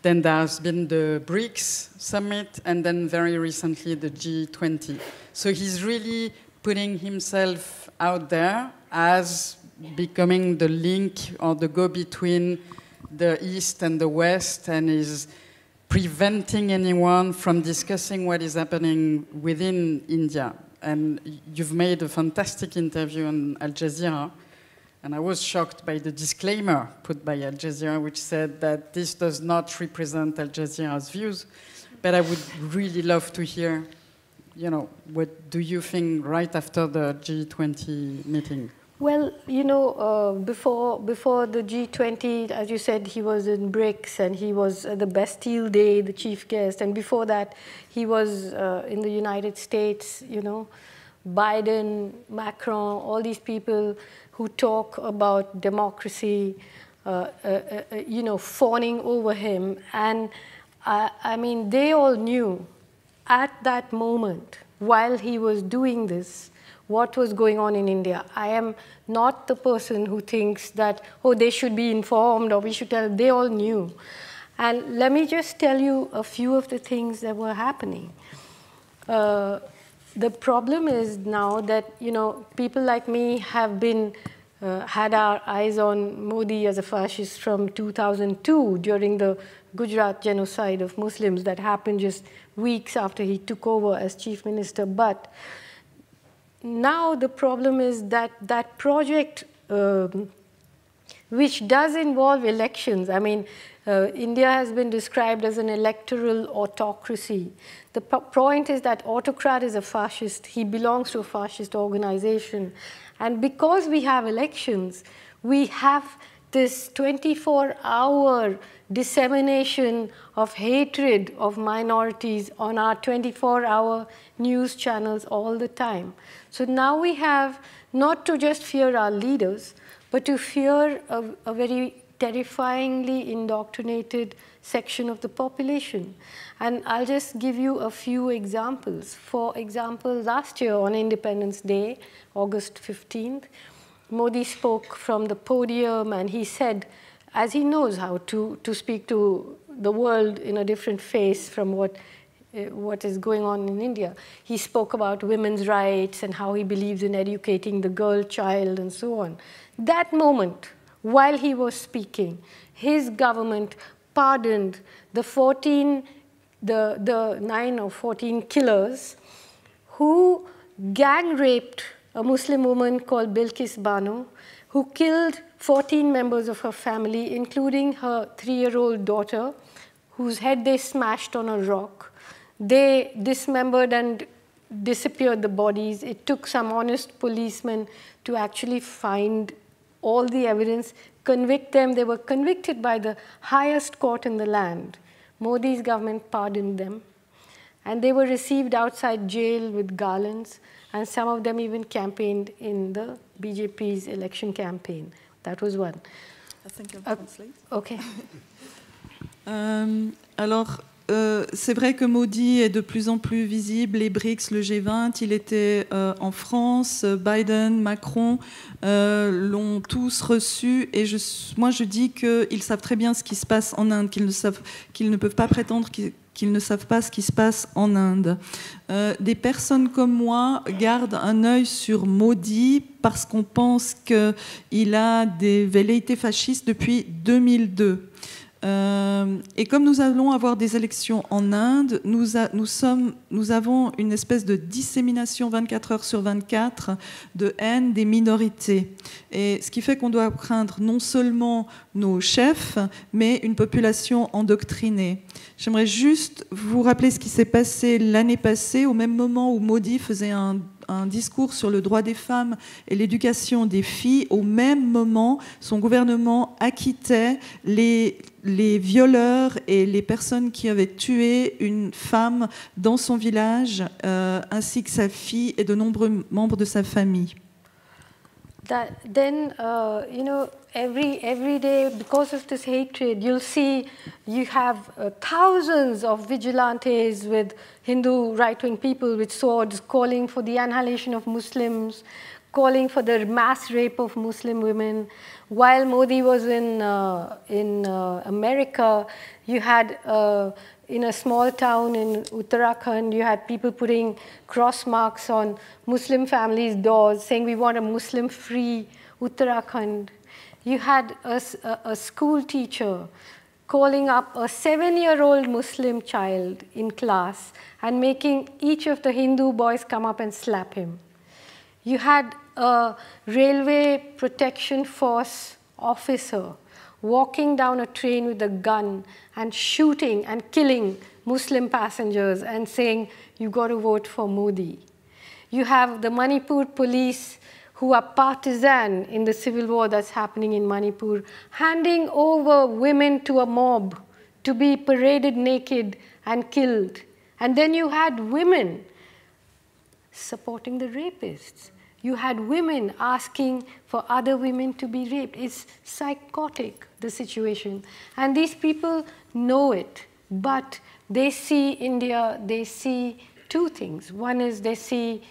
Then there's been the BRICS summit, and then very recently the G20. So he's really putting himself out there as becoming the link or the go-between the East and the West, and is preventing anyone from discussing what is happening within India. And you've made a fantastic interview on Al Jazeera, and I was shocked by the disclaimer put by Al Jazeera, which said that this does not represent Al Jazeera's views. But I would really love to hear, you know, what do you think right after the G20 meeting? Well, you know, before the G20, as you said, he was in BRICS, and he was at the Bastille Day, the chief guest. And before that, he was in the United States, you know, Biden, Macron, all these people who talk about democracy, you know, fawning over him. And I mean, they all knew at that moment, while he was doing this, what was going on in India. I am not the person who thinks that, oh, they should be informed or we should tell. They all knew. And let me just tell you a few of the things that were happening. The problem is now that, you know, people like me have been, had our eyes on Modi as a fascist from 2002 during the Gujarat genocide of Muslims that happened just weeks after he took over as chief minister. But now the problem is that that project, which does involve elections, I mean, India has been described as an electoral autocracy. The point is that autocrat is a fascist. He belongs to a fascist organization. And because we have elections, we have this 24-hour dissemination of hatred of minorities on our 24-hour news channels all the time. So now we have not to just fear our leaders, but to fear a very terrifyingly indoctrinated section of the population. And I'll just give you a few examples. For example, last year on Independence Day, August 15th, Modi spoke from the podium and he said, as he knows how to speak to the world in a different face from what is going on in India. He spoke about women's rights and how he believes in educating the girl child and so on. That moment, while he was speaking, his government pardoned the 9 or 14 killers who gang raped a Muslim woman called Bilkis Bano, who killed 14 members of her family, including her 3-year-old daughter, whose head they smashed on a rock. They dismembered and disappeared the bodies. It took some honest policemen to actually find all the evidence, convict them. They were convicted by the highest court in the land. Modi's government pardoned them. And they were received outside jail with garlands, and some of them even campaigned in the BJP's election campaign. That was one. I think I'll translate. Okay. Alors, c'est vrai que Modi est de plus en plus visible, les BRICS, le G20, il était en France, Biden, Macron l'ont tous reçu, et moi je dis qu'ils savent très bien ce qui se passe en Inde, qu'ils ne peuvent pas prétendre qu'ils ne savent pas ce qui se passe en Inde. Des personnes comme moi gardent un œil sur Modi parce qu'on pense qu'il a des velléités fascistes depuis 2002. Et comme nous allons avoir des élections en Inde, nous avons une espèce de dissémination 24 heures sur 24 de haine des minorités. Et ce qui fait qu'on doit craindre non seulement nos chefs, mais une population endoctrinée. J'aimerais juste vous rappeler ce qui s'est passé l'année passée, au même moment où Modi faisait un discours sur le droit des femmes et l'éducation des filles. Au même moment, son gouvernement acquittait les violeurs et les personnes qui avaient tué une femme dans son village, ainsi que sa fille et de nombreux membres de sa famille. Every day, because of this hatred, you'll see you have thousands of vigilantes with Hindu right-wing people with swords calling for the annihilation of Muslims, calling for the mass rape of Muslim women. While Modi was in America, you had in a small town in Uttarakhand, you had people putting cross marks on Muslim families' doors saying, we want a Muslim-free Uttarakhand. You had a school teacher calling up a 7-year-old Muslim child in class and making each of the Hindu boys come up and slap him. You had a railway protection force officer walking down a train with a gun and shooting and killing Muslim passengers and saying, you've got to vote for Modi. You have the Manipur police who are partisan in the civil war that's happening in Manipur, handing over women to a mob to be paraded naked and killed. And then you had women supporting the rapists. You had women asking for other women to be raped. It's psychotic, the situation. And these people know it, but they see India, they see two things. One is they see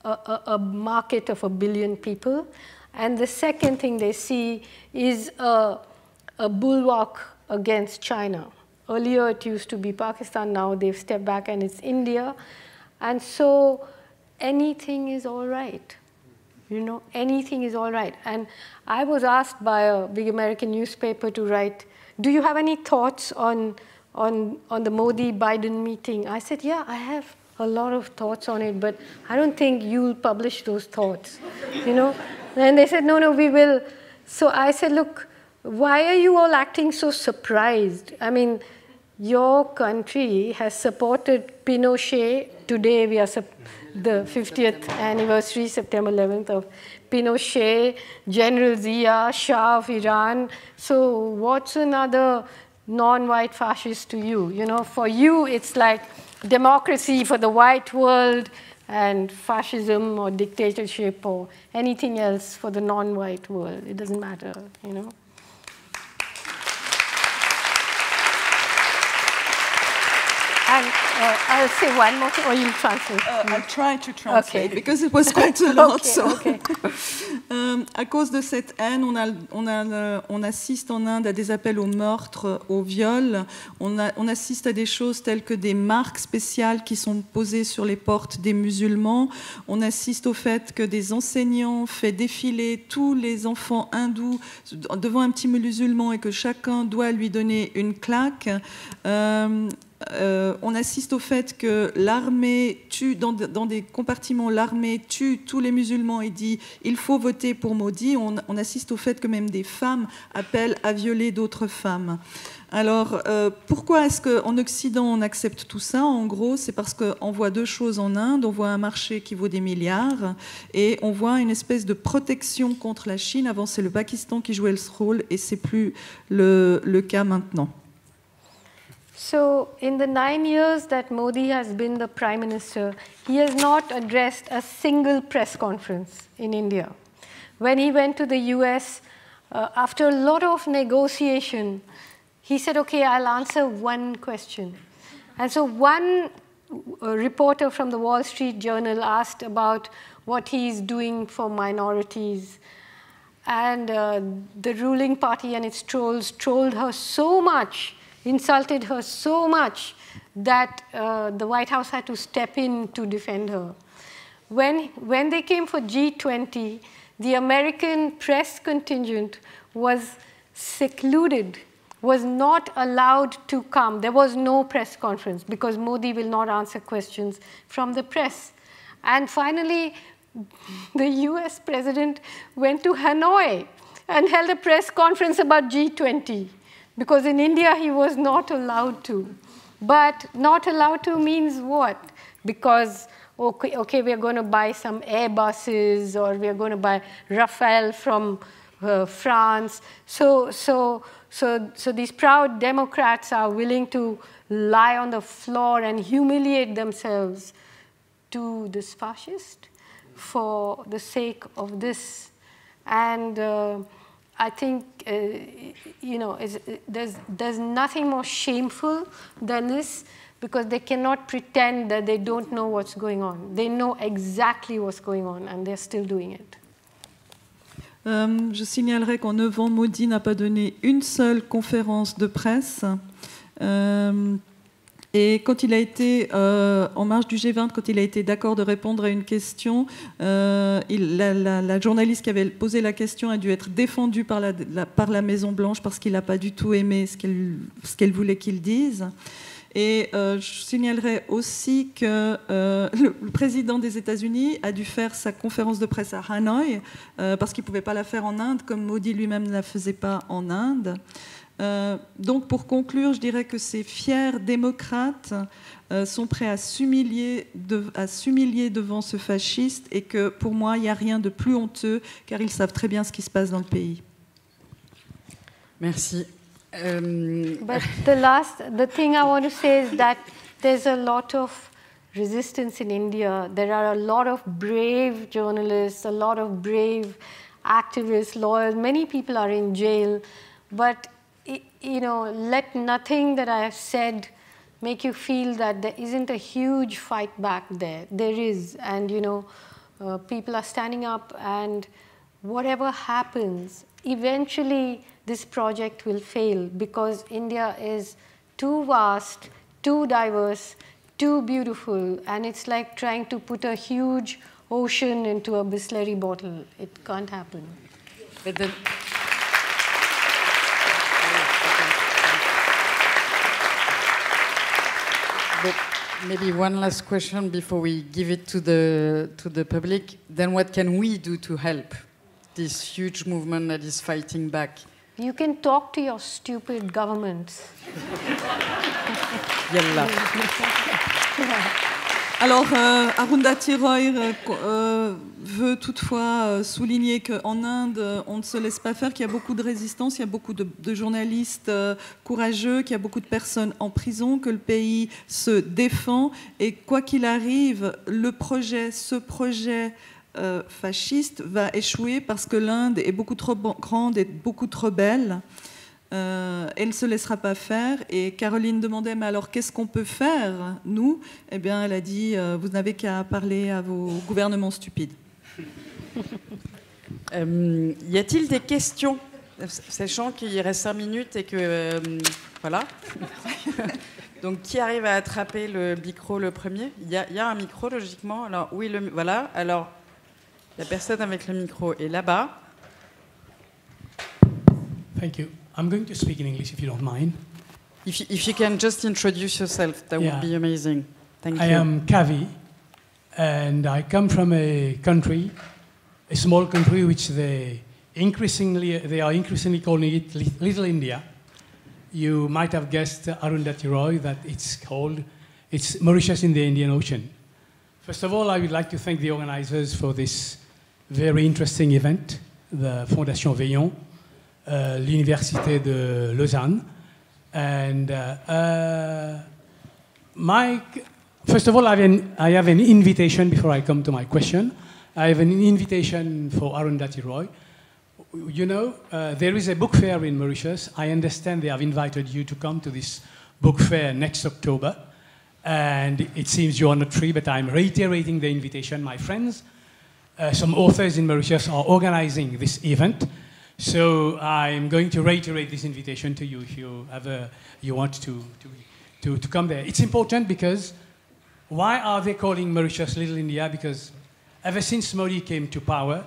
a market of 1 billion people, and the second thing they see is a bulwark against China. Earlier it used to be Pakistan, now they've stepped back and it's India. And so anything is all right. You know, anything is all right. And I was asked by a big American newspaper to write, do you have any thoughts on the Modi-Biden meeting? I said, yeah, I have a lot of thoughts on it, but I don't think you'll publish those thoughts, you know? And they said, no, we will. So I said, look, why are you all acting so surprised? I mean, your country has supported Pinochet. Today we are the 50th anniversary, September 11th, of Pinochet, General Zia, Shah of Iran. So what's another non-white fascist to you? You know, for you, it's like democracy for the white world and fascism or dictatorship or anything else for the non-white world. It doesn't matter, you know. And I'll say one more thing, or you'll translate. I'll try to translate, Okay. because it was quite a lot. Okay, so. okay. À cause de cette haine, on assiste en Inde à des appels au meurtre, au viol. On assiste à des choses telles que des marques spéciales qui sont posées sur les portes des musulmans. On assiste au fait que des enseignants font défiler tous les enfants hindous devant un petit musulman et que chacun doit lui donner une claque. On assiste au fait que l'armée tue, dans des compartiments, l'armée tue tous les musulmans et dit « il faut voter pour Modi ». On assiste au fait que même des femmes appellent à violer d'autres femmes. Alors, pourquoi est-ce qu'en Occident, on accepte tout ça? En gros, c'est parce qu'on voit deux choses en Inde. On voit un marché qui vaut des milliards et on voit une espèce de protection contre la Chine. Avant, c'est le Pakistan qui jouait ce rôle et c'est plus le cas maintenant. So, in the 9 years that Modi has been the Prime Minister, he has not addressed a single press conference in India. When he went to the US, after a lot of negotiation, he said, okay, I'll answer one question. And so one reporter from the Wall Street Journal asked about what he's doing for minorities. And the ruling party and its trolls trolled her so much, insulted her so much, that the White House had to step in to defend her. When they came for G20, the American press contingent was secluded, was not allowed to come. There was no press conference because Modi will not answer questions from the press. And finally, the US president went to Hanoi and held a press conference about G20. Because in India, he was not allowed to. But not allowed to means what? Because, okay, we're going to buy some Airbuses, or we're going to buy Rafale from France. So these proud Democrats are willing to lie on the floor and humiliate themselves to this fascist for the sake of this. And I think, there's nothing more shameful than this, because they cannot pretend that they don't know what's going on. They know exactly what's going on, and they're still doing it. Je signalerai qu'en 9 ans, Modi n'a pas donné une seule conférence de presse. Et quand il a été, en marge du G20, quand il a été d'accord de répondre à une question, la journaliste qui avait posé la question a dû être défendue par la Maison-Blanche parce qu'il n'a pas du tout aimé ce qu'elle voulait qu'il dise. Et je signalerai aussi que le président des États-Unis a dû faire sa conférence de presse à Hanoï parce qu'il ne pouvait pas la faire en Inde, comme Modi lui-même ne la faisait pas en Inde. Donc, pour conclure, je dirais que ces fiers démocrates sont prêts à s'humilier devant ce fasciste, et que pour moi, il n'y a rien de plus honteux, car ils savent très bien ce qui se passe dans le pays. Merci. But the thing I want to say is that there's a lot of resistance in India. There are a lot of brave journalists, a lot of brave activists, lawyers. Many people are in jail. But, let nothing that I have said make you feel that there isn't a huge fight back there. There is. And, people are standing up, and whatever happens, eventually this project will fail, because India is too vast, too diverse, too beautiful, and it's like trying to put a huge ocean into a Bisleri bottle. It can't happen. But then, but maybe one last question before we give it to the public. Then what can we do to help this huge movement that is fighting back? You can talk to your stupid governments. Yalla. Alors, Arundhati Roy veut toutefois souligner qu'en Inde, on ne se laisse pas faire, qu'il y a beaucoup de résistance, il y a beaucoup de journalistes courageux, qu'il y a beaucoup de personnes en prison, que le pays se défend. Et quoi qu'il arrive, ce projet fasciste va échouer parce que l'Inde est beaucoup trop grande et beaucoup trop belle. Elle ne se laissera pas faire. Et Caroline demandait, mais alors qu'est-ce qu'on peut faire, nous? Eh bien, elle a dit, vous n'avez qu'à parler à vos gouvernements stupides. Y a-t-il des questions, sachant qu'il reste 5 minutes et que... voilà. Donc, qui arrive à attraper le micro le premier? Il y a un micro, logiquement. Alors, oui, voilà. Alors, la personne avec le micro est là-bas. Thank you. I'm going to speak in English, if you don't mind. If you can just introduce yourself, that would be amazing. Thank you. I am Kavi, and I come from a country, a small country which they are increasingly calling it Little India. You might have guessed, Arundhati Roy, that it's Mauritius in the Indian Ocean. First of all, I would like to thank the organizers for this very interesting event, the Fondation Veillon, l'Université de Lausanne. And first of all, I have an invitation before I come to my question. I have an invitation for Arundhati Roy. You know, there is a book fair in Mauritius. I understand they have invited you to come to this book fair next October. And it seems you are not free, but I'm reiterating the invitation. My friends, some authors in Mauritius are organizing this event. So I'm going to reiterate this invitation to you if you want to come there. It's important because why are they calling Mauritius Little India? Because ever since Modi came to power,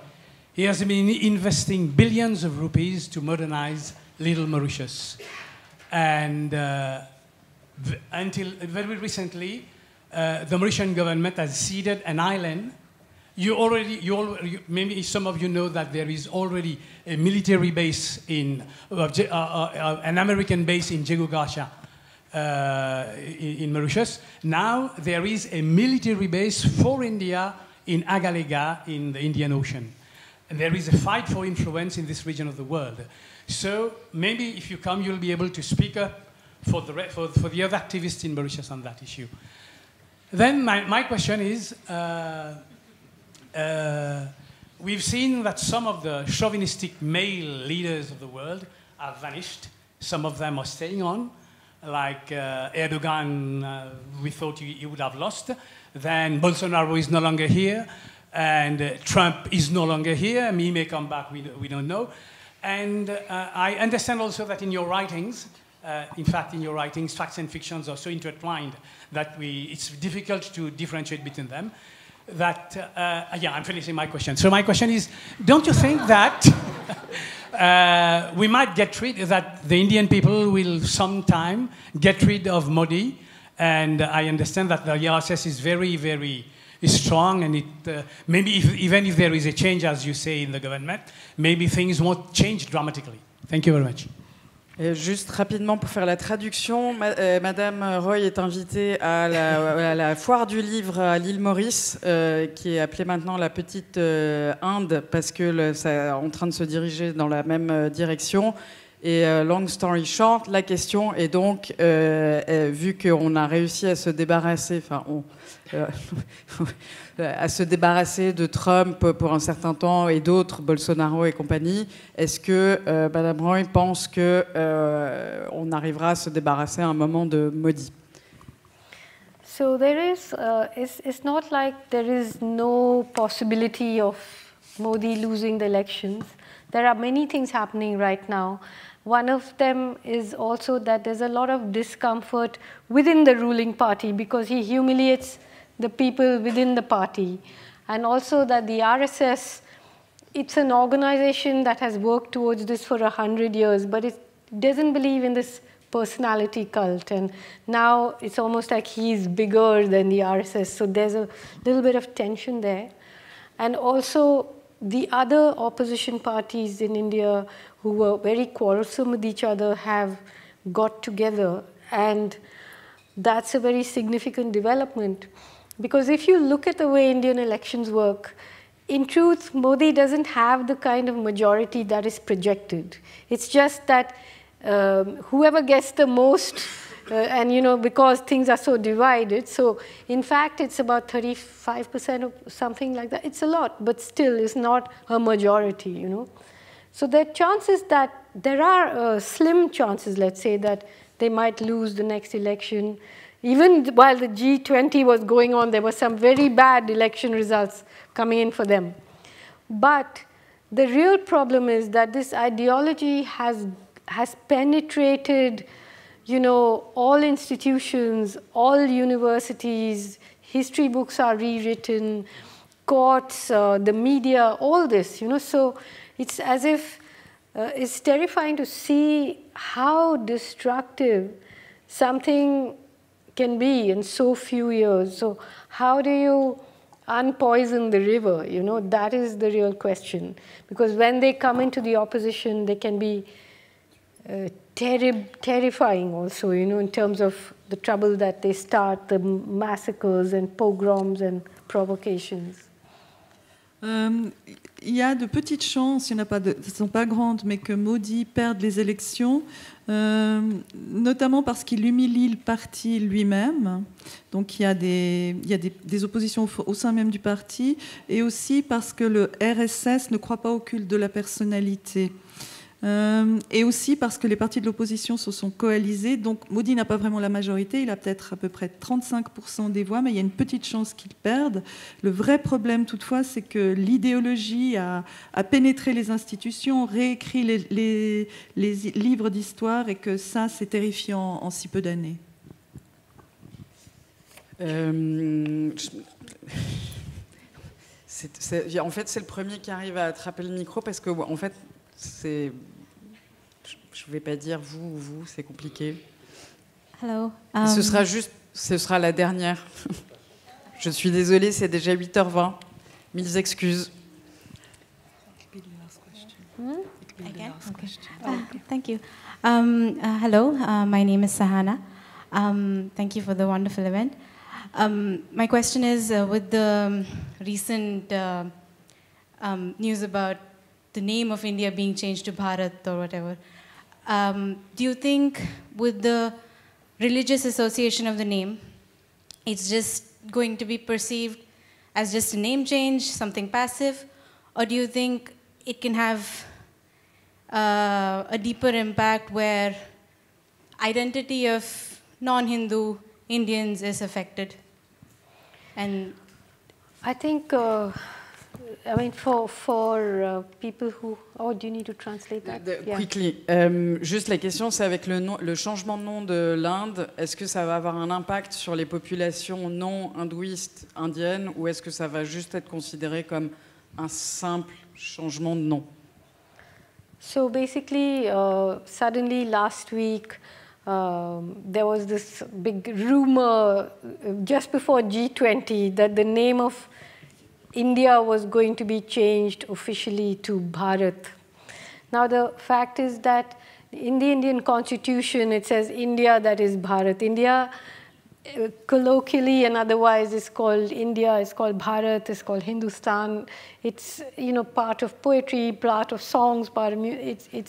he has been investing billions of rupees to modernize Little Mauritius. And until very recently, the Mauritian government has ceded an island. Maybe some of you know that there is already a military base an American base in Jegugasha in Mauritius. Now there is a military base for India in Agalega in the Indian Ocean. And there is a fight for influence in this region of the world. So maybe if you come, you'll be able to speak up for the other activists in Mauritius on that issue. Then my question is, we've seen that some of the chauvinistic male leaders of the world have vanished. Some of them are staying on, like Erdogan, we thought he would have lost. Then Bolsonaro is no longer here, and Trump is no longer here. He may come back, we don't know. And I understand also that in your writings, in fact, in your writings, facts and fictions are so intertwined that it's difficult to differentiate between them. I'm finishing my question. So my question is, don't you think that we might that the Indian people will sometime get rid of Modi? And I understand that the RSS is very, very strong, and maybe even if there is a change, as you say, in the government, maybe things won't change dramatically. Thank you very much. Juste rapidement pour faire la traduction, Madame Roy est invitée à la foire du livre à l'île Maurice, qui est appelée maintenant la Petite Inde, parce que ça est en train de se diriger dans la même direction. Et long story short, la question est donc, vu qu'on a réussi à se débarrasser, à se débarrasser de Trump pour un certain temps et d'autres, Bolsonaro et compagnie, est-ce que Madame Roy pense qu'on arrivera à se débarrasser à un moment de Modi? So there is, it's not like there is no possibility of Modi losing the elections. There are many things happening right now. One of them is also that there's a lot of discomfort within the ruling party because he humiliates the people within the party. And also that the RSS, it's an organization that has worked towards this for 100 years, but it doesn't believe in this personality cult. And now it's almost like he's bigger than the RSS. So there's a little bit of tension there. And also the other opposition parties in India who were very quarrelsome with each other have got together. And that's a very significant development. Because if you look at the way Indian elections work, in truth, Modi doesn't have the kind of majority that is projected. It's just that whoever gets the most, and because things are so divided, so in fact it's about 35% or something like that. It's a lot, but still it's not a majority, So there are chances that there are slim chances, let's say, that they might lose the next election. Even while the G20 was going on, there were some very bad election results coming in for them. But the real problem is that this ideology has penetrated, you know, all institutions, all universities, history books are rewritten, courts, the media, all this, you know. So it's as if it's terrifying to see how destructive something can be in so few years. So how do you unpoison the river? You know, that is the real question. Because when they come into the opposition, they can be terrifying also, you know, in terms of the trouble that they start, the massacres and pogroms and provocations. Il y a de petites chances, elles ne sont pas grandes, mais que Modi perde les élections, notamment parce qu'il humilie le parti lui-même. Donc il y a des oppositions au sein même du parti, et aussi parce que le RSS ne croit pas au culte de la personnalité. Et aussi parce que les partis de l'opposition se sont coalisés. Donc Modi n'a pas vraiment la majorité, il a peut-être à peu près 35% des voix, mais il y a une petite chance qu'il perde. Le vrai problème toutefois, c'est que l'idéologie a pénétré les institutions, réécrit les livres d'histoire, et que ça, c'est terrifiant en si peu d'années. En fait, c'est le premier qui arrive à attraper le micro, parce que, en fait, je ne vais pas dire vous, c'est compliqué. Hello. Ce sera la dernière. Je suis désolée, c'est déjà 8h20. Mille excuses. Again? Okay. Thank you. Hello, my name is Sahana. Thank you for the wonderful event. My question is, with the recent news about the name of India being changed to Bharat or whatever, do you think with the religious association of the name, it's just going to be perceived as just a name change, something passive, or do you think it can have a deeper impact where identity of non-Hindu Indians is affected? And I think, I mean, for people who... Oh, do you need to translate that? Quickly. Juste la question, c'est avec le changement de nom de l'Inde, est-ce que ça va avoir un impact sur les populations non hindouistes indiennes, ou est-ce que ça va juste être considéré comme un simple changement de nom? So basically, suddenly last week, there was this big rumor just before G20 that the name of India was going to be changed officially to Bharat. Now the fact is that in the Indian constitution it says India, that is Bharat. India colloquially and otherwise is called India, is called Bharat, is called Hindustan. It's, you know, part of poetry, part of songs, part of music.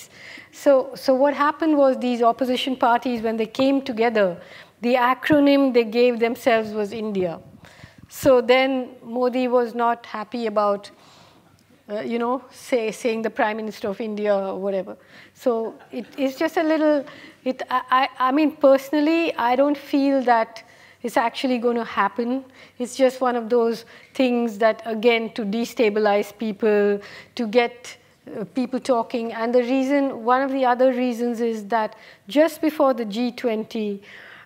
So what happened was these opposition parties, when they came together, the acronym they gave themselves was India. So then Modi was not happy about, you know, saying the Prime Minister of India or whatever. So it's just a little, I mean, personally, I don't feel that it's actually going to happen. It's just one of those things that, again, to destabilize people, to get people talking. And the reason, one of the other reasons is that just before the G20,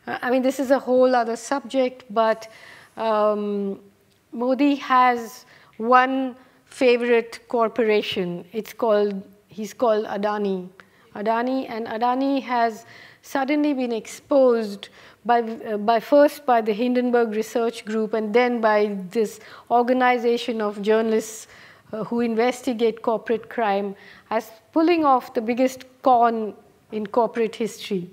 I mean, this is a whole other subject, but Modi has one favorite corporation. He's called Adani. And Adani has suddenly been exposed first by the Hindenburg Research Group, and then by this organization of journalists who investigate corporate crime, as pulling off the biggest con in corporate history.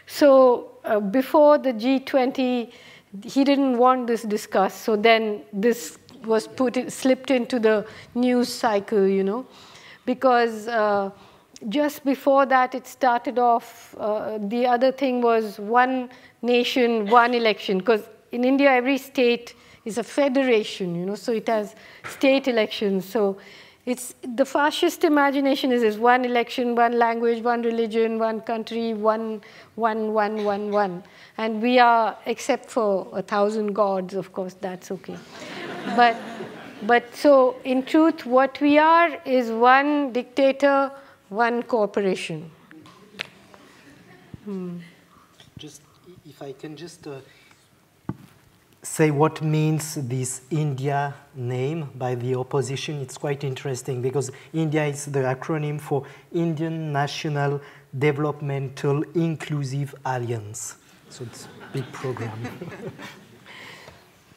So before the G20, he didn't want this discussed, so then this was slipped into the news cycle, you know, because just before that it started off, the other thing was one nation, one election, because in India every state is a federation, you know, so it has state elections. So It's the fascist imagination is one election, one language, one religion, one country, one. And we are, except for 1,000 gods, of course, that's okay. But so in truth, what we are is one dictator, one corporation. Just, if I can just say what means this India name by the opposition, it's quite interesting because India is the acronym for Indian National Developmental Inclusive Alliance. So it's a big program.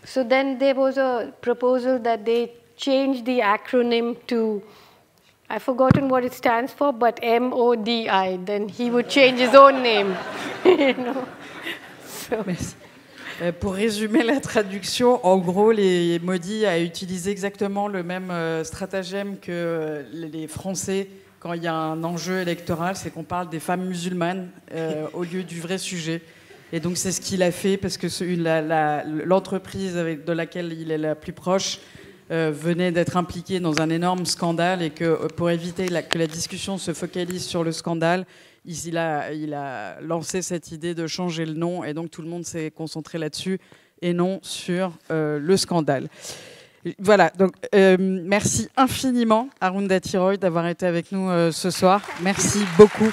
So then there was a proposal that they change the acronym to, I've forgotten what it stands for, but MODI. Then he would change his own name. You know? So. Merci. Pour résumer la traduction, en gros, les Modi a utilisé exactement le même stratagème que les Français quand il y a un enjeu électoral, c'est qu'on parle des femmes musulmanes au lieu du vrai sujet. Et donc c'est ce qu'il a fait parce que l'entreprise de laquelle il est la plus proche venait d'être impliquée dans un énorme scandale et que pour éviter que la discussion se focalise sur le scandale, il a lancé cette idée de changer le nom et donc tout le monde s'est concentré là-dessus et non sur le scandale. Voilà, donc merci infiniment Arundhati Roy d'avoir été avec nous ce soir. Merci beaucoup.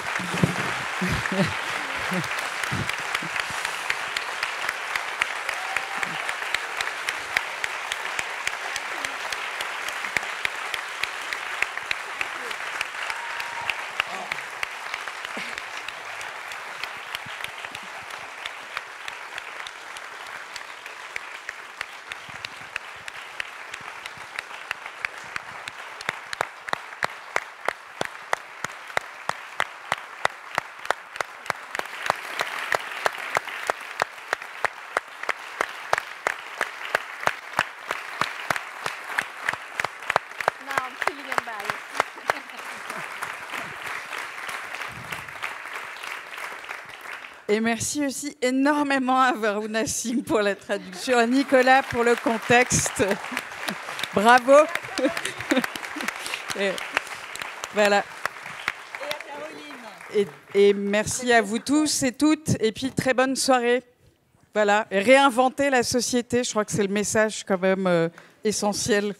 Et merci aussi énormément à Varuna Singh pour la traduction, à Nicolas pour le contexte. Bravo. Et, voilà. Et merci à vous tous et toutes. Et puis très bonne soirée. Voilà. Et réinventer la société, je crois que c'est le message quand même essentiel.